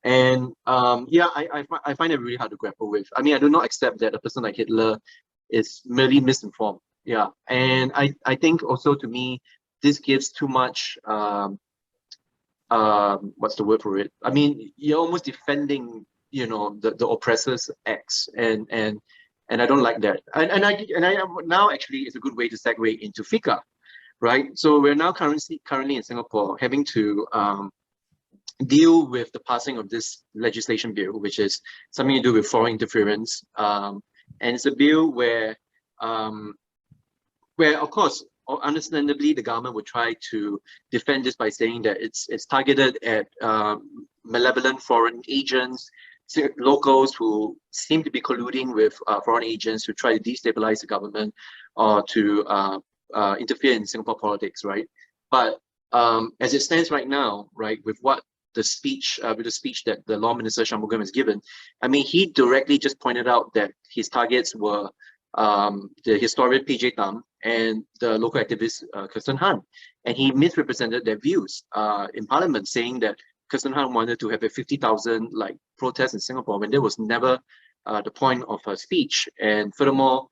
[SPEAKER 2] And yeah, I find it really hard to grapple with. I mean, I do not accept that a person like Hitler is merely misinformed. Yeah, and I think also, to me, this gives too much, what's the word for it? I mean, you're almost defending, you know, the oppressor's acts, and I don't like that. And I now actually is a good way to segue into FICA, right? So we're now currently in Singapore having to deal with the passing of this legislation bill, which is something to do with foreign interference. And it's a bill where of course, understandably, the government would try to defend this by saying that it's targeted at malevolent foreign agents, locals who seem to be colluding with foreign agents to try to destabilize the government or to interfere in Singapore politics, right? But as it stands right now, right, with the speech that the Law Minister Shanmugam has given, I mean, he directly just pointed out that his targets were the historian PJ Tam and the local activist Kirsten Han, and he misrepresented their views in Parliament, saying that Kirsten Han wanted to have a 50,000 like protest in Singapore when there was never the point of her speech. And furthermore,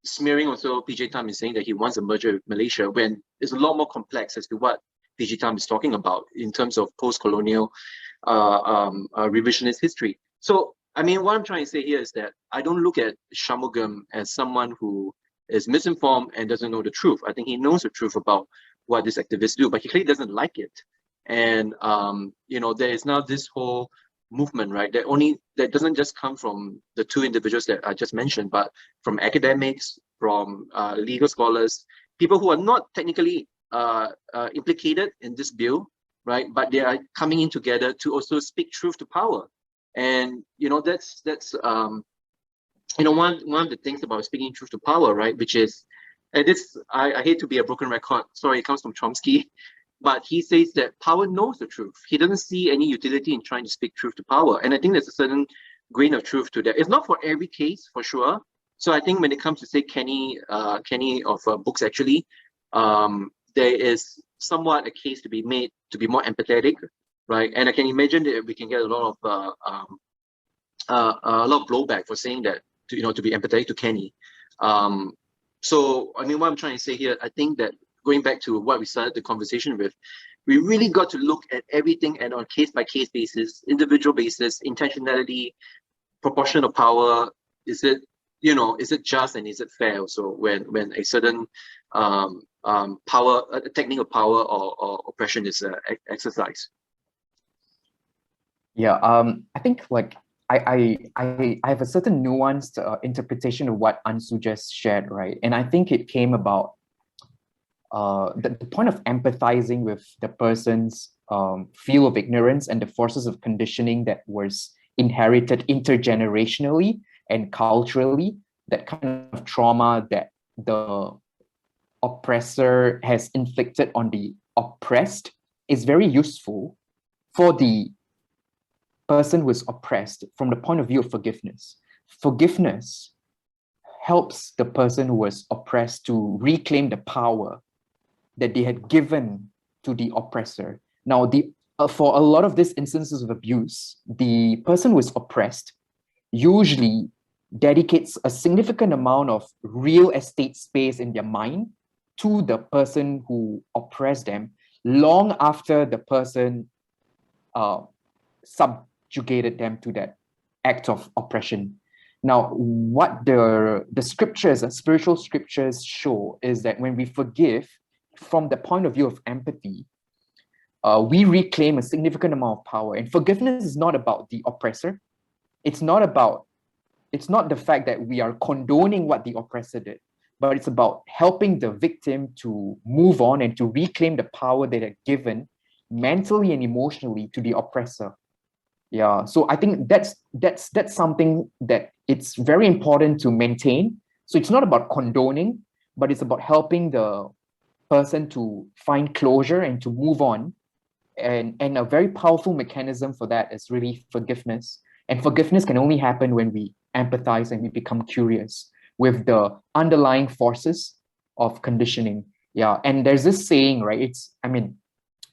[SPEAKER 2] smearing also PJ Tam is saying that he wants a merger with Malaysia, when it's a lot more complex as to what PJ Tam is talking about in terms of post-colonial revisionist history. So, I mean, what I'm trying to say here is that I don't look at Shanmugam as someone who is misinformed and doesn't know the truth. I think he knows the truth about what these activists do, but he clearly doesn't like it. And you know, there is now this whole movement, right, that doesn't just come from the two individuals that I just mentioned, but from academics, from legal scholars, people who are not technically implicated in this bill, right, but they are coming in together to also speak truth to power. And you know, that's you know, one of the things about speaking truth to power, right, which is, and this, I hate to be a broken record, sorry, it comes from Chomsky, but he says that power knows the truth. He doesn't see any utility in trying to speak truth to power. And I think there's a certain grain of truth to that. It's not for every case, for sure. So I think when it comes to, say, Kenny of books, actually, there is somewhat a case to be made to be more empathetic, right? And I can imagine that we can get a lot of blowback for saying that, to be empathetic to Kenny. So I mean, what I'm trying to say here, I think that going back to what we started the conversation with, we really got to look at everything and on case-by-case basis, individual basis, intentionality, proportion of power. Is it just and is it fair? So when a certain power, a technique of power or oppression is exercised.
[SPEAKER 1] Yeah, I think like I have a certain nuanced interpretation of what Unsu just shared, right? And I think it came about the point of empathizing with the person's feel of ignorance and the forces of conditioning that was inherited intergenerationally and culturally, that kind of trauma that the oppressor has inflicted on the oppressed is very useful for the person who is oppressed from the point of view of forgiveness. Forgiveness helps the person who was oppressed to reclaim the power that they had given to the oppressor. Now, for a lot of these instances of abuse, the person who is oppressed usually dedicates a significant amount of real estate space in their mind to the person who oppressed them long after the person subjugated them to that act of oppression. Now, what the scriptures and spiritual scriptures show is that when we forgive from the point of view of empathy, we reclaim a significant amount of power. And forgiveness is not about the oppressor. It's not the fact that we are condoning what the oppressor did, but it's about helping the victim to move on and to reclaim the power they had given mentally and emotionally to the oppressor. Yeah, so I think that's something that it's very important to maintain. So it's not about condoning, but it's about helping the person to find closure and to move on. And a very powerful mechanism for that is really forgiveness. And forgiveness can only happen when we empathize and we become curious with the underlying forces of conditioning. Yeah, and there's this saying, right?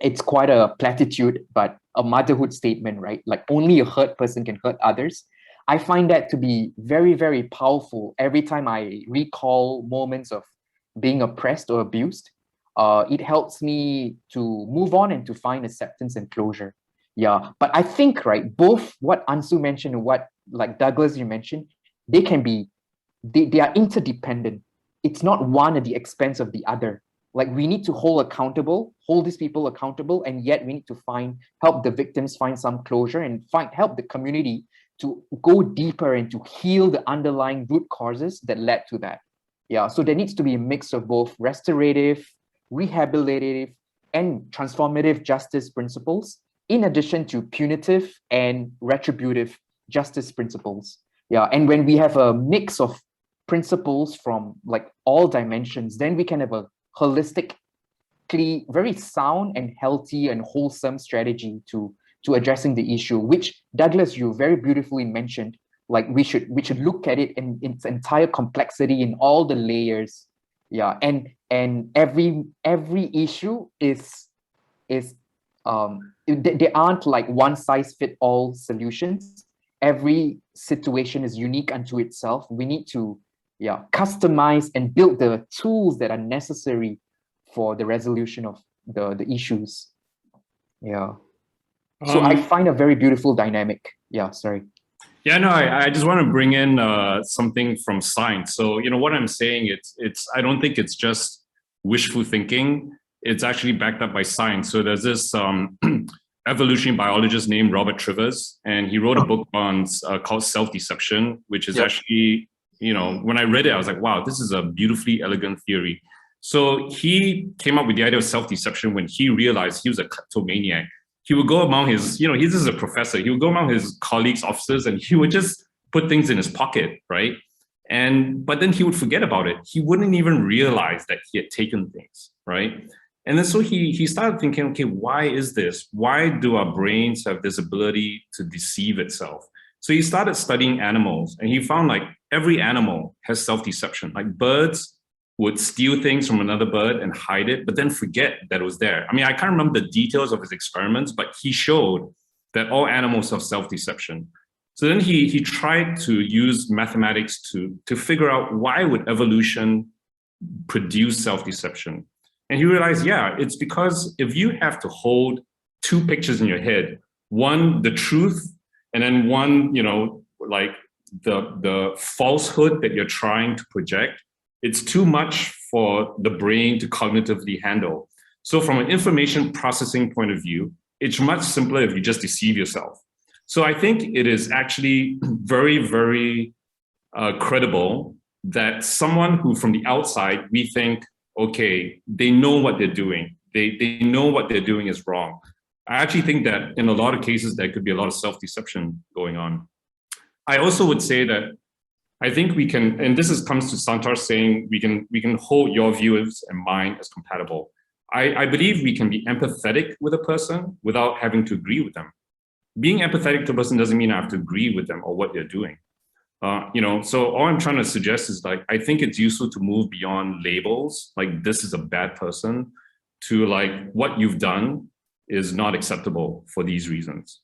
[SPEAKER 1] It's quite a platitude, but a motherhood statement, right? Like only a hurt person can hurt others. I find that to be very, very powerful every time I recall moments of being oppressed or abused. It helps me to move on and to find acceptance and closure. Yeah, but I think, right, both what Unsu mentioned and what, like Douglas, you mentioned, they can be, they are interdependent. It's not one at the expense of the other. Like we need to hold these people accountable, and yet we need to help the victims find some closure and help the community to go deeper and to heal the underlying root causes that led to that. Yeah, so there needs to be a mix of both restorative, rehabilitative, and transformative justice principles, in addition to punitive and retributive justice principles. Yeah, and when we have a mix of principles from like all dimensions, then we can have a holistically very sound and healthy and wholesome strategy to addressing the issue, which Douglas, you very beautifully mentioned. Like we should look at it in its entire complexity in all the layers. Yeah, and every issue is they aren't like one size fit all solutions. Every situation is unique unto itself. We need to customize and build the tools that are necessary for the resolution of the issues. Yeah. So I find a very beautiful dynamic. Yeah, sorry.
[SPEAKER 3] Yeah, no, I just want to bring in something from science. So, what I'm saying, I don't think it's just wishful thinking. It's actually backed up by science. So there's this evolutionary biologist named Robert Trivers, and he wrote a book on called Self-Deception, which is actually, when I read it, I was like, wow, this is a beautifully elegant theory. So he came up with the idea of self-deception when he realized he was a kleptomaniac. He would go among his, he's just a professor. He would go among his colleagues, officers, and he would just put things in his pocket, right? But then he would forget about it. He wouldn't even realize that he had taken things, right? And then so he started thinking, okay, why is this? Why do our brains have this ability to deceive itself? So he started studying animals, and he found like every animal has self-deception. Like birds would steal things from another bird and hide it, but then forget that it was there. I mean, I can't remember the details of his experiments, but he showed that all animals have self-deception. So then he tried to use mathematics to figure out why would evolution produce self-deception. And he realized, it's because if you have to hold two pictures in your head, one, the truth, and then one, like the falsehood that you're trying to project, it's too much for the brain to cognitively handle. So from an information processing point of view, it's much simpler if you just deceive yourself. So I think it is actually very, very credible that someone who from the outside, we think, okay, they know what they're doing. They know what they're doing is wrong. I actually think that in a lot of cases, there could be a lot of self-deception going on. I also would say that I think we can, and this comes to Santosh saying we can hold your views and mine as compatible. I believe we can be empathetic with a person without having to agree with them. Being empathetic to a person doesn't mean I have to agree with them or what they're doing. So all I'm trying to suggest is like, I think it's useful to move beyond labels, like this is a bad person, to like what you've done is not acceptable for these reasons.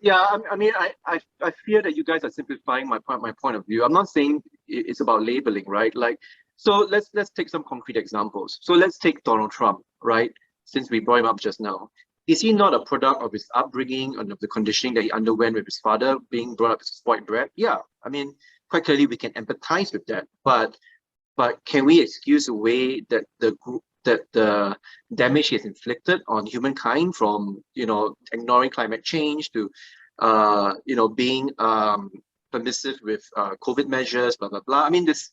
[SPEAKER 2] Yeah, I mean, I fear that you guys are simplifying my point of view. I'm not saying it's about labeling, right? Like, so let's take some concrete examples. So let's take Donald Trump, right? Since we brought him up just now, is he not a product of his upbringing and of the conditioning that he underwent with his father being brought up as spoiled brat? Yeah, I mean, quite clearly we can empathize with that, but can we excuse away that the damage he has inflicted on humankind, from ignoring climate change to being permissive with COVID measures, blah blah blah. I mean, there's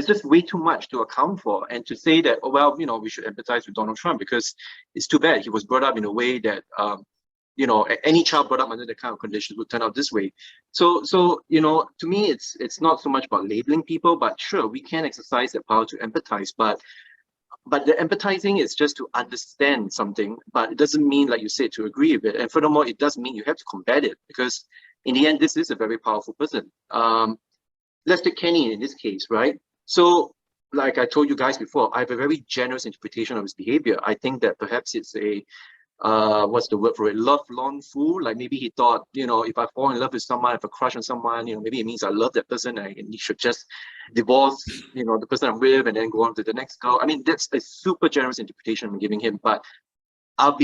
[SPEAKER 2] just way too much to account for, and to say that, oh well, we should empathize with Donald Trump because it's too bad he was brought up in a way that any child brought up under the kind of conditions would turn out this way. So to me, it's not so much about labeling people, but sure, we can exercise that power to empathize, but the empathizing is just to understand something, but it doesn't mean, like you said, to agree with it. And furthermore, it does mean you have to combat it, because in the end, this is a very powerful person. Let's take Kenny in this case, right? So, like I told you guys before, I have a very generous interpretation of his behavior. I think that perhaps it's a, what's the word for it? Love-lorn fool. Like maybe he thought, if I fall in love with someone, I have a crush on someone, maybe it means I love that person and he should just divorce, the person I'm with and then go on to the next girl. I mean, that's a super generous interpretation I'm giving him, but I'll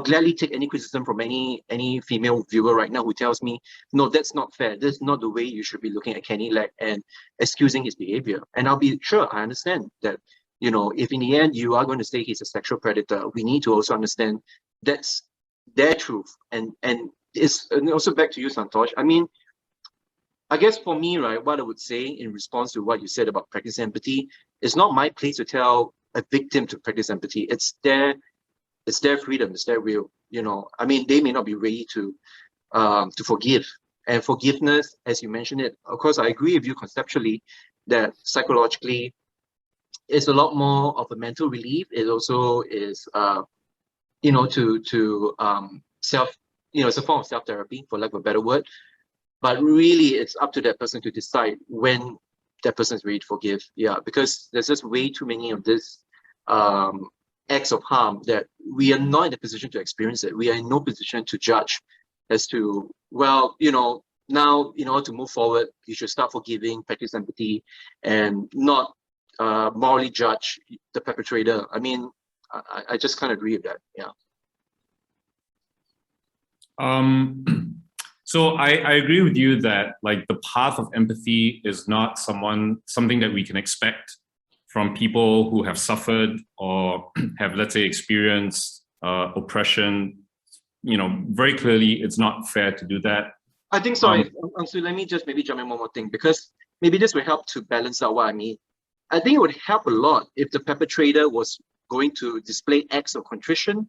[SPEAKER 2] gladly take any criticism from any female viewer right now who tells me, no, that's not fair. That's not the way you should be looking at Kenny Lack and excusing his behavior. And I'll be sure, I understand that, if in the end you are going to say he's a sexual predator, we need to also understand that's their truth. And also back to you, Santosh. I mean, I guess for me, right, what I would say in response to what you said about practice empathy, it's not my place to tell a victim to practice empathy. It's their freedom, it's their will. I mean, they may not be ready to forgive. And forgiveness, as you mentioned it, of course, I agree with you conceptually that psychologically, it's a lot more of a mental relief. It also is, self, it's a form of self-therapy, for lack of a better word. But really, it's up to that person to decide when that person is ready to forgive. Yeah, because there's just way too many of this acts of harm that we are not in a position to experience it. We are in no position to judge as to, well, now in order to move forward, you should start forgiving, practice empathy, and not morally judge the perpetrator. I mean, I just can't agree with that. Yeah.
[SPEAKER 3] So I agree with you that like the path of empathy is not something that we can expect from people who have suffered or have, let's say, experienced oppression. Very clearly, it's not fair to do that.
[SPEAKER 2] I think, sorry, Unsu, let me just maybe jump in one more thing, because maybe this will help to balance out what I mean. I think it would help a lot if the perpetrator was going to display acts of contrition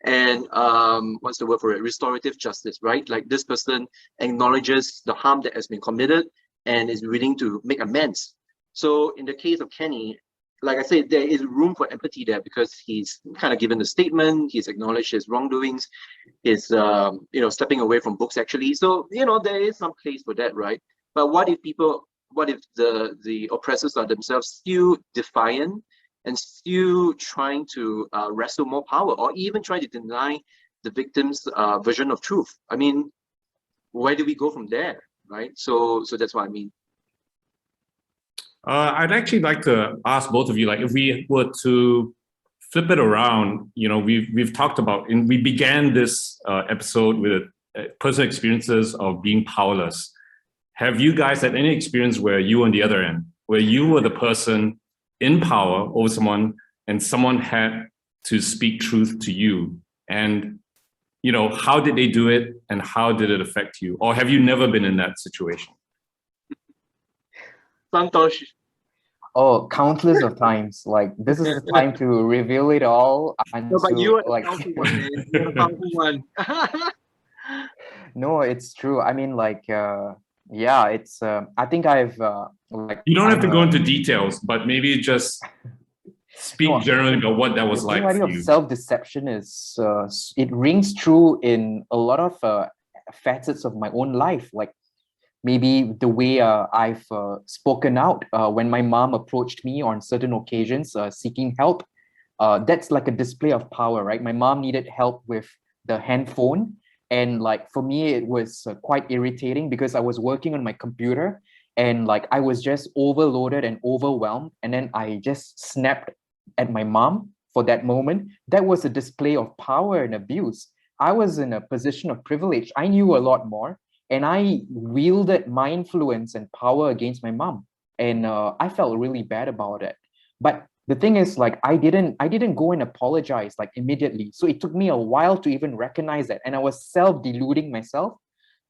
[SPEAKER 2] and what's the word for it? Restorative justice, right? Like this person acknowledges the harm that has been committed and is willing to make amends. So in the case of Kenny, like I said, there is room for empathy there because he's kind of given the statement, he's acknowledged his wrongdoings, his stepping away from books actually. So there is some place for that, right? But what if the oppressors are themselves still defiant and still trying to wrestle more power, or even trying to deny the victim's version of truth? I mean, where do we go from there, right? So that's what I mean.
[SPEAKER 3] I'd actually like to ask both of you, like, if we were to flip it around, we've talked about, and we began this episode with personal experiences of being powerless. Have you guys had any experience where you were on the other end, where you were the person in power over someone and someone had to speak truth to you? And, how did they do it and how did it affect you? Or have you never been in that situation?
[SPEAKER 2] Santosh.
[SPEAKER 1] Oh, countless of times. Like, this is the time to reveal it all. And
[SPEAKER 2] No, but you are
[SPEAKER 1] like,
[SPEAKER 2] the powerful one, man. You're the powerful one.
[SPEAKER 1] No, it's true. I mean, like, yeah, it's. I think I've like.
[SPEAKER 3] You don't have to go into details, but maybe just speak generally about what that was like
[SPEAKER 1] for you. The idea of self-deception is it rings true in a lot of facets of my own life. Like, maybe the way I've spoken out when my mom approached me on certain occasions seeking help. That's like a display of power, right? My mom needed help with the handphone. And like, for me, it was quite irritating because I was working on my computer and like, I was just overloaded and overwhelmed. And then I just snapped at my mom for that moment. That was a display of power and abuse. I was in a position of privilege. I knew a lot more. And I wielded my influence and power against my mom. And I felt really bad about it. But the thing is, like, I didn't go and apologize like immediately. So it took me a while to even recognize that. And I was self-deluding myself.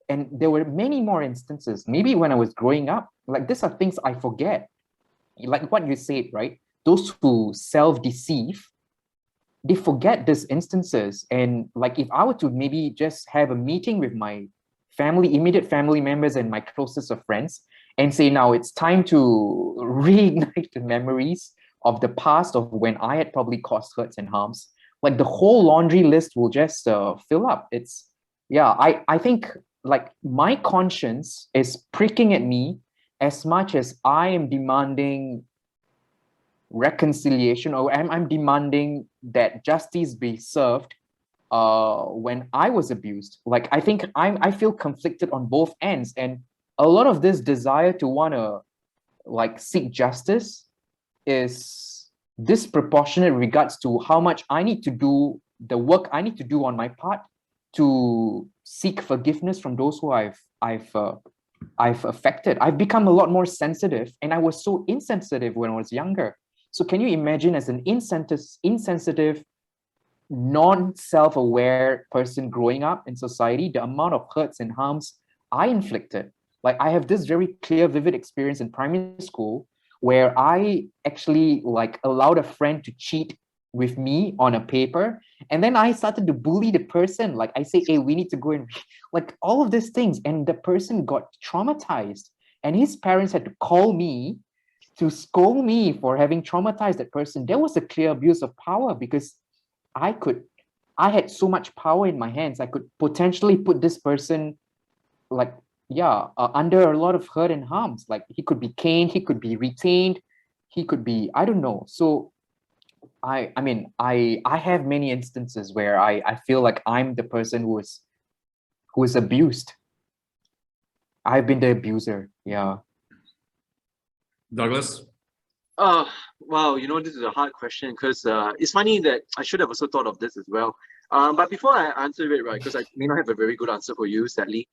[SPEAKER 1] And there were many more instances, maybe when I was growing up. Like, these are things I forget. Like what you said, right? Those who self-deceive, they forget these instances. And like, if I were to maybe just have a meeting with my immediate family members and my closest of friends and say, now it's time to reignite the memories of the past of when I had probably caused hurts and harms, like the whole laundry list will just fill up. It's, yeah, I think like my conscience is pricking at me as much as I am demanding reconciliation, or I'm demanding that justice be served when I was abused. Like I think I feel conflicted on both ends, and a lot of this desire to want to like seek justice is disproportionate regards to how much I need to do, the work I need to do on my part to seek forgiveness from those who I've affected. I've become a lot more sensitive, and I was so insensitive when I was younger. So can you imagine, as an insensitive, non-self-aware person growing up in society, the amount of hurts and harms I inflicted? Like I have this very clear, vivid experience in primary school where I actually like allowed a friend to cheat with me on a paper, and then I started to bully the person. Like I say, hey, we need to go and like all of these things, and the person got traumatized, and his parents had to call me to scold me for having traumatized that person. There was a clear abuse of power because I had so much power in my hands. I could potentially put this person like, under a lot of hurt and harms. Like he could be caned, he could be retained, he could be, I don't know. So I mean, I have many instances where I feel like I'm the person who is abused. I've been the abuser. Yeah.
[SPEAKER 3] Douglas?
[SPEAKER 2] Wow, this is a hard question because it's funny that I should have also thought of this as well. But before I answer it, right, because I may not have a very good answer for you, sadly,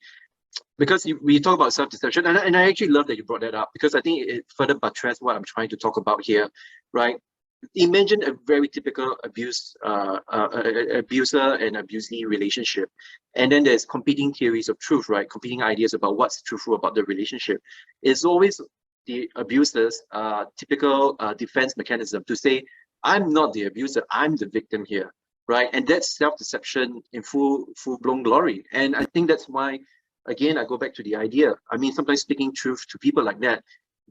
[SPEAKER 2] because we talk about self-deception, and I actually love that you brought that up because I think it further buttresses what I'm trying to talk about here, right? Imagine a very typical abuser and abusee relationship, and then there's competing theories of truth, right? Competing ideas about what's truthful about the relationship. It's always the abuser's typical defense mechanism to say, I'm not the abuser, I'm the victim here, right? And that's self-deception in full-blown glory. And I think that's why, again, I go back to the idea. I mean, sometimes speaking truth to people like that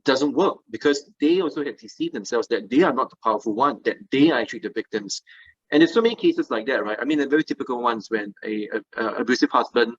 [SPEAKER 2] doesn't work because they also have deceived themselves that they are not the powerful one, that they are actually the victims. And there's so many cases like that, right? I mean, the very typical ones when a abusive husband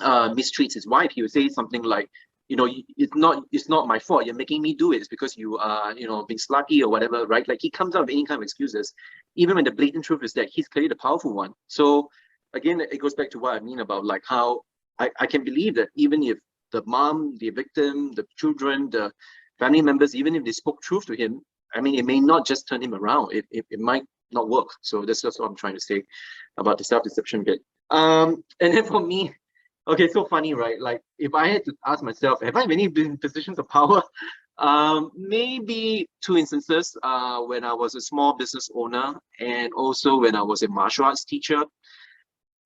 [SPEAKER 2] mistreats his wife, he would say something like, it's not my fault. You're making me do it. It's because you are, being slutty or whatever, right? Like he comes out with any kind of excuses, even when the blatant truth is that he's clearly the powerful one. So again, it goes back to what I mean about like how I can believe that even if the mom, the victim, the children, the family members, even if they spoke truth to him, I mean, it may not just turn him around. It might not work. So that's just what I'm trying to say about the self-deception bit. And then for me, okay, so funny, right? Like if I had to ask myself, have I really been in positions of power? Maybe two instances, when I was a small business owner and also when I was a martial arts teacher.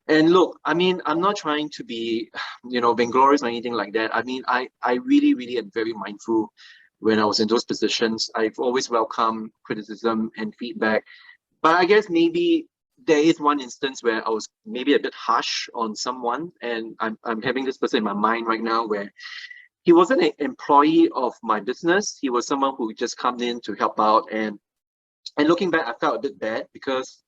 [SPEAKER 2] And look, I mean, I'm not trying to be, vainglorious or anything like that. I mean, I really, really am very mindful when I was in those positions. I've always welcomed criticism and feedback. But I guess maybe there is one instance where I was maybe a bit harsh on someone, and I'm having this person in my mind right now where he wasn't an employee of my business. He was someone who just come in to help out. And looking back, I felt a bit bad because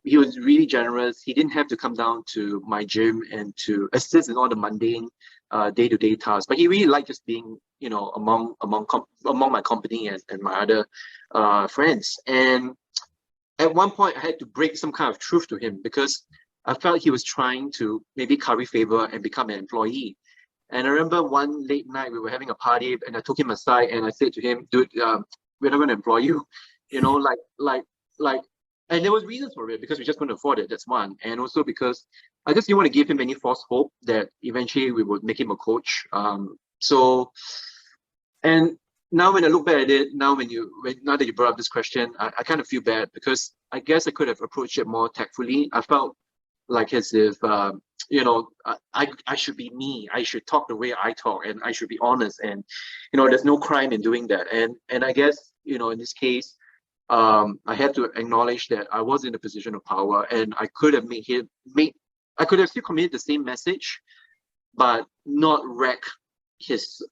[SPEAKER 2] he was really generous. He didn't have to come down to my gym and to assist in all the mundane day-to-day tasks, but he really liked just being, among my company and my other friends. And at one point, I had to break some kind of truth to him because I felt he was trying to maybe curry favor and become an employee. And I remember one late night, we were having a party, and I took him aside and I said to him, dude, we're not going to employ you, and there was reasons for it because we just couldn't afford it. That's one. And also because I just didn't want to give him any false hope that eventually we would make him a coach. And now when I look back at it, now that you brought up this question, I kind of feel bad because I guess I could have approached it more tactfully. I felt like as if, I should be me. I should talk the way I talk, and I should be honest. And, there's no crime in doing that. And I guess, in this case, I had to acknowledge that I was in a position of power, and I could have I could have still committed the same message, but not wreck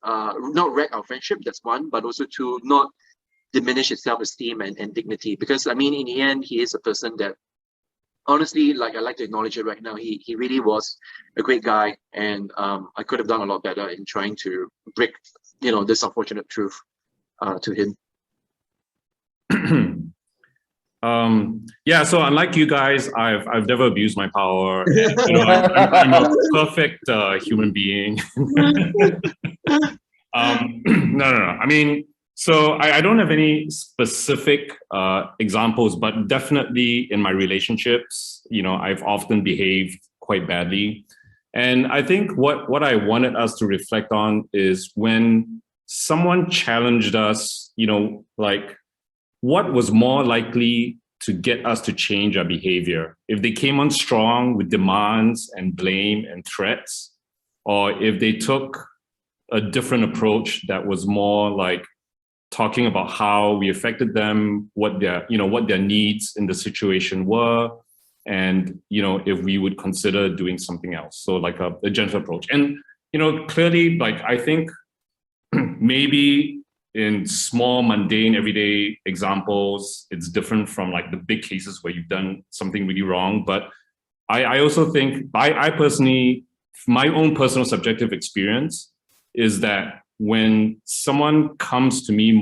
[SPEAKER 2] our friendship. That's one, but also to not diminish his self-esteem and dignity. Because I mean, in the end, he is a person that honestly, like, I like to acknowledge it right now. He really was a great guy, and I could have done a lot better in trying to break, this unfortunate truth to him.
[SPEAKER 3] Yeah, so unlike you guys, I've never abused my power, and I'm a perfect human being. No. I mean, so I don't have any specific examples, but definitely in my relationships, I've often behaved quite badly. And I think what I wanted us to reflect on is when someone challenged us, like, what was more likely to get us to change our behavior? If they came on strong with demands and blame and threats, or if they took a different approach that was more like talking about how we affected them, what their needs in the situation were, and if we would consider doing something else. So like a gentle approach. And clearly, like, I think maybe in small, mundane, everyday examples, it's different from like the big cases where you've done something really wrong. But I also think, I personally, my own personal subjective experience is that when someone comes to me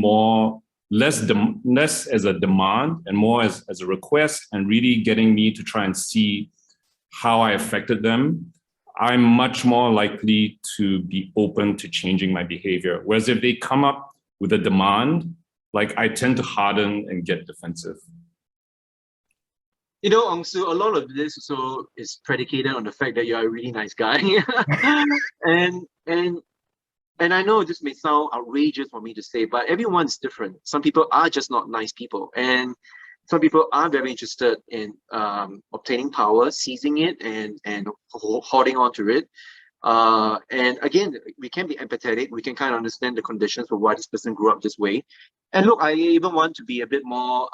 [SPEAKER 3] less as a demand and more as a request, and really getting me to try and see how I affected them, I'm much more likely to be open to changing my behavior. Whereas if they come up with a demand, like, I tend to harden and get defensive.
[SPEAKER 2] Unsu, a lot of this also is predicated on the fact that you're a really nice guy. And I know this may sound outrageous for me to say, but everyone's different. Some people are just not nice people, and some people are very interested in obtaining power, seizing it, and holding on to it. And again, we can be empathetic. We can kind of understand the conditions for why this person grew up this way. And look, I even want to be a bit more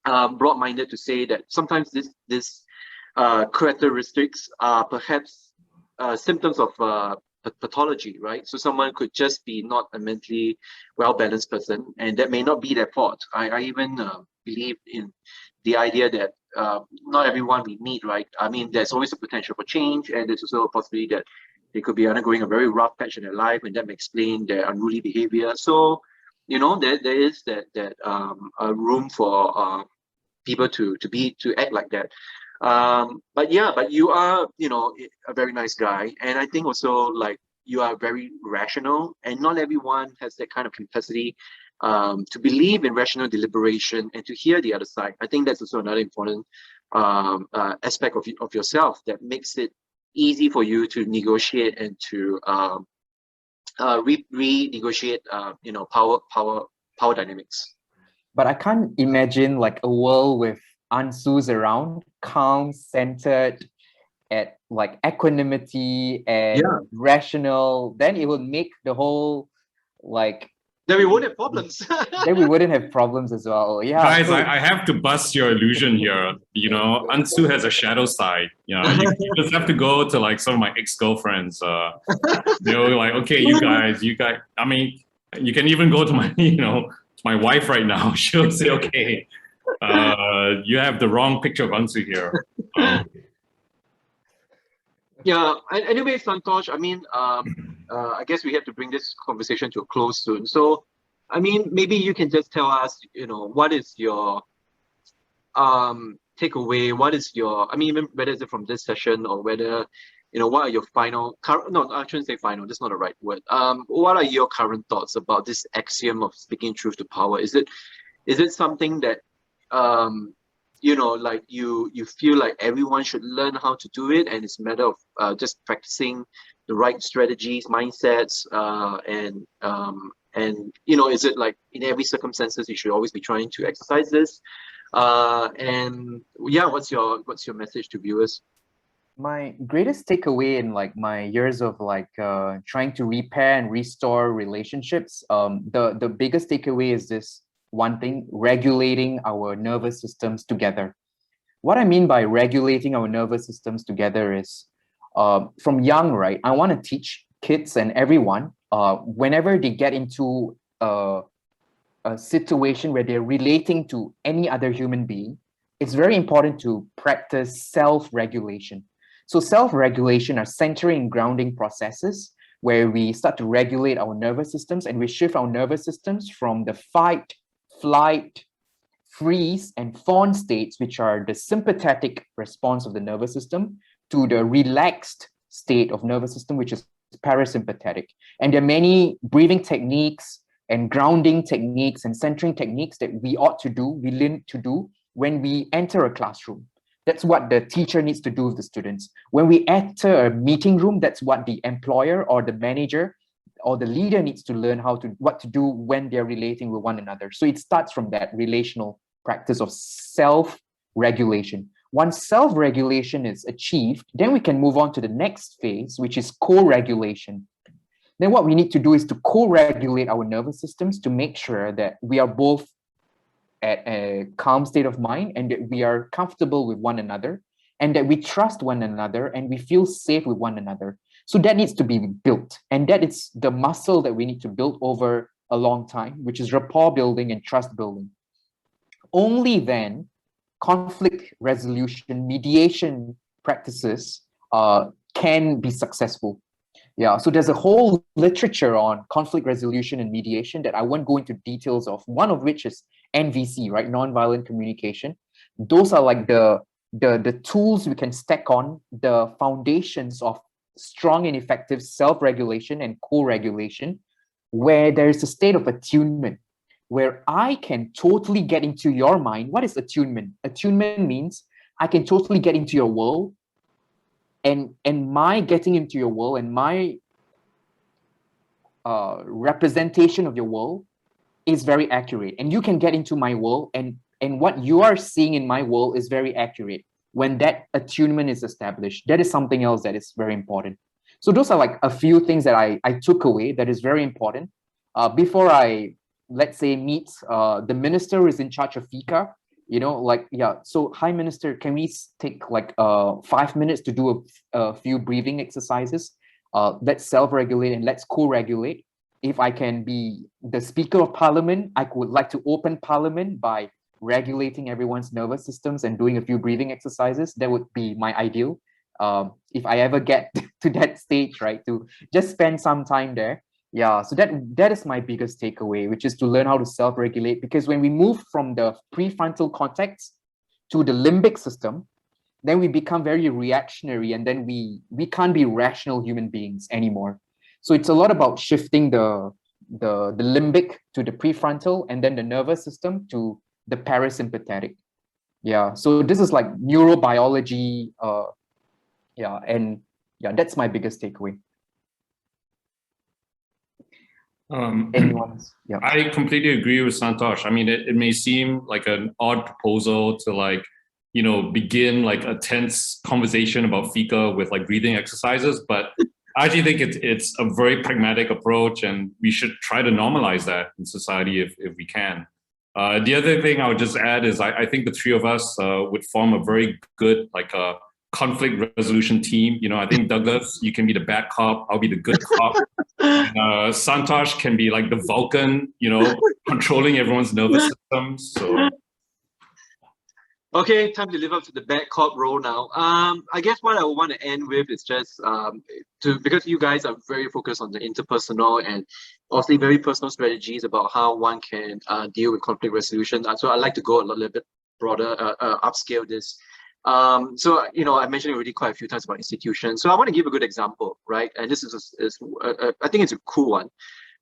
[SPEAKER 2] broad-minded to say that sometimes this characteristics are perhaps symptoms of pathology, right? So someone could just be not a mentally well-balanced person, and that may not be their fault. I even believe in the idea that not everyone we meet, right? I mean, there's always a potential for change, and there's also a possibility that they could be undergoing a very rough patch in their life, and that may explain their unruly behavior. So, there is that a room for people to act like that. But you are, a very nice guy, and I think also, like, you are very rational, and not everyone has that kind of capacity to believe in rational deliberation and to hear the other side. I think that's also another important aspect of yourself that makes it easy for you to negotiate and to renegotiate, power dynamics.
[SPEAKER 1] But I can't imagine like a world with Unsu's around, calm, centered, at like equanimity and rational. Then it would make the whole like.
[SPEAKER 2] Then we wouldn't have problems.
[SPEAKER 1] Then we wouldn't have problems as well. Yeah.
[SPEAKER 3] Guys, I have to bust your illusion here. Unsu has a shadow side. You just have to go to like some of my ex-girlfriends. Like, okay, you guys. I mean, you can even go to my, to my wife right now. She'll say, okay, you have the wrong picture of Unsu here.
[SPEAKER 2] Yeah. Anyway, Santosh, I mean, I guess we have to bring this conversation to a close soon. So, I mean, maybe you can just tell us, what is your takeaway? What is your, I mean, whether it's from this session or whether, what are your final, no, I shouldn't say final, that's not the right word. What are your current thoughts about this axiom of speaking truth to power? Is it something that, like you feel like everyone should learn how to do it, and it's a matter of just practicing the right strategies, mindsets, and is it like in every circumstances you should always be trying to exercise this? And yeah, what's your message to viewers?
[SPEAKER 1] My greatest takeaway in like my years of like trying to repair and restore relationships, the biggest takeaway is this one thing: regulating our nervous systems together. What I mean by regulating our nervous systems together is from young, right? I want to teach kids and everyone whenever they get into a situation where they're relating to any other human being, it's very important to practice self-regulation. So self-regulation are centering and grounding processes where we start to regulate our nervous systems, and we shift our nervous systems from the fight, flight, freeze, and fawn states, which are the sympathetic response of the nervous system, to the relaxed state of nervous system, which is parasympathetic. And there are many breathing techniques and grounding techniques and centering techniques that we learn to do when we enter a classroom. That's what the teacher needs to do with the students. When we enter a meeting room, that's what the employer or the manager or the leader needs to learn what to do when they're relating with one another. So it starts from that relational practice of self-regulation. Once self-regulation is achieved, then we can move on to the next phase, which is co-regulation. Then what we need to do is to co-regulate our nervous systems to make sure that we are both at a calm state of mind and that we are comfortable with one another and that we trust one another and we feel safe with one another. So that needs to be built. And that is the muscle that we need to build over a long time, which is rapport building and trust building. Only then conflict resolution, mediation practices can be successful. Yeah, so there's a whole literature on conflict resolution and mediation that I won't go into details of, one of which is NVC, right? Nonviolent communication. Those are like the tools we can stack on the foundations of strong and effective self-regulation and co-regulation, where there's a state of attunement, where I can totally get into your mind. What is attunement? Attunement means I can totally get into your world, and my getting into your world and my representation of your world is very accurate. And you can get into my world, and what you are seeing in my world is very accurate. When that attunement is established, that is something else that is very important. So those are like a few things that I took away that is very important. Before I, let's say, meet the minister who is in charge of FICA, so hi minister, can we take like 5 minutes to do a few breathing exercises? Let's self-regulate and let's co-regulate. If I can be the Speaker of Parliament, I would like to open Parliament by regulating everyone's nervous systems and doing a few breathing exercises. That would be my ideal. If I ever get to that stage, right, to just spend some time there. Yeah, so that is my biggest takeaway, which is to learn how to self-regulate, because when we move from the prefrontal cortex to the limbic system, then we become very reactionary, and then we can't be rational human beings anymore. So it's a lot about shifting the limbic to the prefrontal, and then the nervous system to the parasympathetic. Yeah, so this is like neurobiology. That's my biggest takeaway.
[SPEAKER 3] I completely agree with Santosh. I mean, it may seem like an odd proposal to begin like a tense conversation about FICA with like breathing exercises, but I actually think it's a very pragmatic approach, and we should try to normalize that in society if we can. The other thing I would just add is I think the three of us would form a very good conflict resolution team. I think Douglas, you can be the bad cop, I'll be the good cop. And, Santosh can be like the Vulcan, controlling everyone's nervous system. So.
[SPEAKER 2] Okay, time to live up to the bad cop role now. I guess what I want to end with is just because you guys are very focused on the interpersonal and obviously very personal strategies about how one can deal with conflict resolution. So I'd like to go a little bit broader, upscale this. So, I mentioned already quite a few times about institutions. So I want to give a good example, right? And this is I think it's a cool one.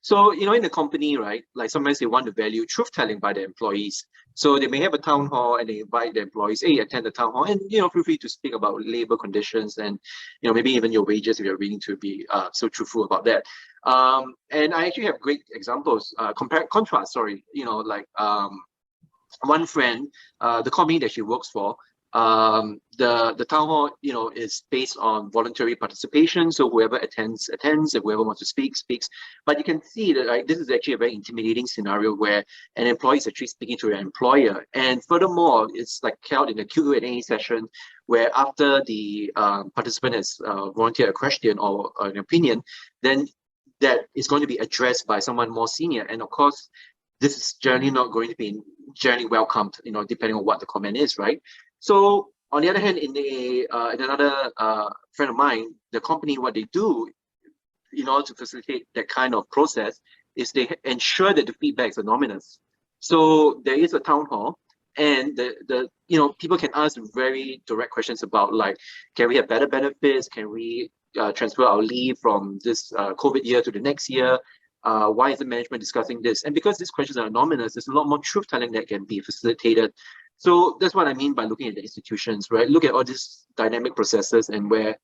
[SPEAKER 2] So, in the company, right, like sometimes they want to value truth-telling by the employees. So they may have a town hall and they invite the employees, hey, attend the town hall and, feel free to speak about labor conditions and, maybe even your wages if you're willing to be so truthful about that. And I actually have great examples, contrast, one friend, the company that she works for, the town hall, is based on voluntary participation. So whoever attends, and whoever wants to speak, speaks. But you can see that this is actually a very intimidating scenario where an employee is actually speaking to an employer. And furthermore, it's like held in a Q&A session where after the participant has volunteered a question or an opinion, then that is going to be addressed by someone more senior. And of course, this is generally not going to be generally welcomed, depending on what the comment is, right? So on the other hand, in another friend of mine, the company, what they do in order to facilitate that kind of process is they ensure that the feedback is anonymous. So there is a town hall, and the people can ask very direct questions about, like, can we have better benefits? Can we transfer our leave from this COVID year to the next year? Why is the management discussing this? And because these questions are anonymous, there's a lot more truth telling that can be facilitated. So that's what I mean by looking at the institutions, right? Look at all these dynamic processes, and where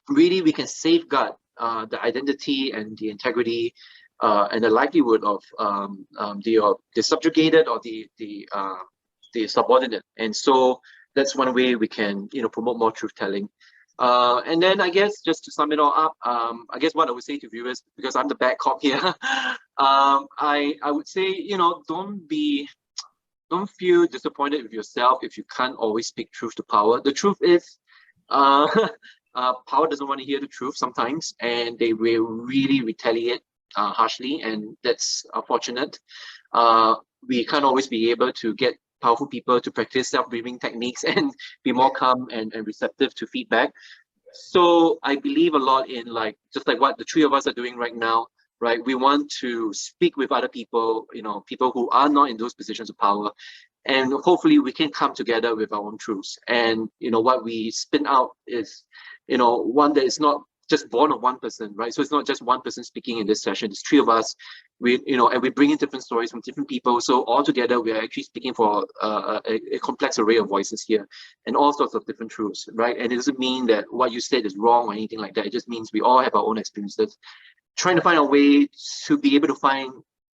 [SPEAKER 2] really we can safeguard the identity and the integrity and the likelihood of the subjugated or the subordinate. And so that's one way we can promote more truth telling. And then I guess just to sum it all up, I guess what I would say to viewers, because I'm the bad cop here, I would say, don't feel disappointed with yourself if you can't always speak truth to power. The truth is, power doesn't want to hear the truth sometimes, and they will really retaliate harshly, and that's unfortunate. We can't always be able to get powerful people to practice self-breathing techniques and be more calm and receptive to feedback. So I believe a lot in, just like what the three of us are doing right now, right? We want to speak with other people, people who are not in those positions of power, and hopefully we can come together with our own truths. And what we spin out is, one that is not just born of one person, right? So it's not just one person speaking in this session. It's three of us. And we bring in different stories from different people. So all together, we are actually speaking for a complex array of voices here, and all sorts of different truths, right? And it doesn't mean that what you said is wrong or anything like that. It just means we all have our own experiences, trying to find a way to be able to find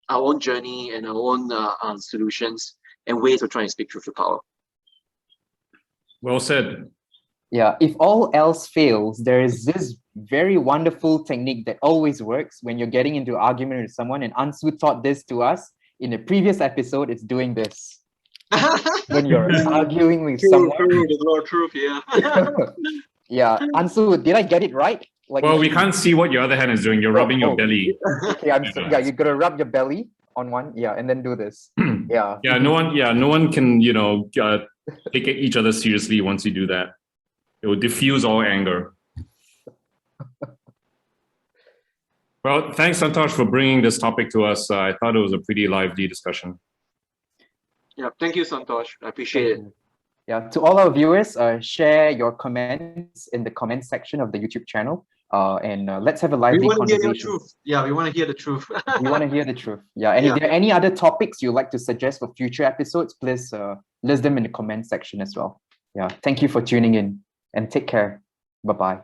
[SPEAKER 2] our own journey and our own solutions and ways of trying to speak truth to power.
[SPEAKER 3] Well said.
[SPEAKER 1] Yeah, if all else fails, there is this very wonderful technique that always works when you're getting into argument with someone, and Unsu taught this to us in a previous episode. It's doing this. When you're arguing with someone.
[SPEAKER 2] There's a lot of truth here.
[SPEAKER 1] Yeah, Unsu, did I get it right?
[SPEAKER 3] Well, we can't see what your other hand is doing. You're rubbing your belly.
[SPEAKER 1] Okay, you're gonna rub your belly on one, and then do this. Yeah.
[SPEAKER 3] Yeah, no one can, take each other seriously once you do that. It will diffuse all anger. Well, thanks, Santosh, for bringing this topic to us. I thought it was a pretty lively discussion.
[SPEAKER 2] Yeah, thank you, Santosh. I appreciate it.
[SPEAKER 1] Yeah, to all our viewers, share your comments in the comment section of the YouTube channel. And let's have a lively conversation.
[SPEAKER 2] We want to hear the truth. Yeah, we want to hear the truth.
[SPEAKER 1] We want to hear the truth. Yeah, and if there are any other topics you'd like to suggest for future episodes, please list them in the comment section as well. Yeah, thank you for tuning in, and take care. Bye-bye.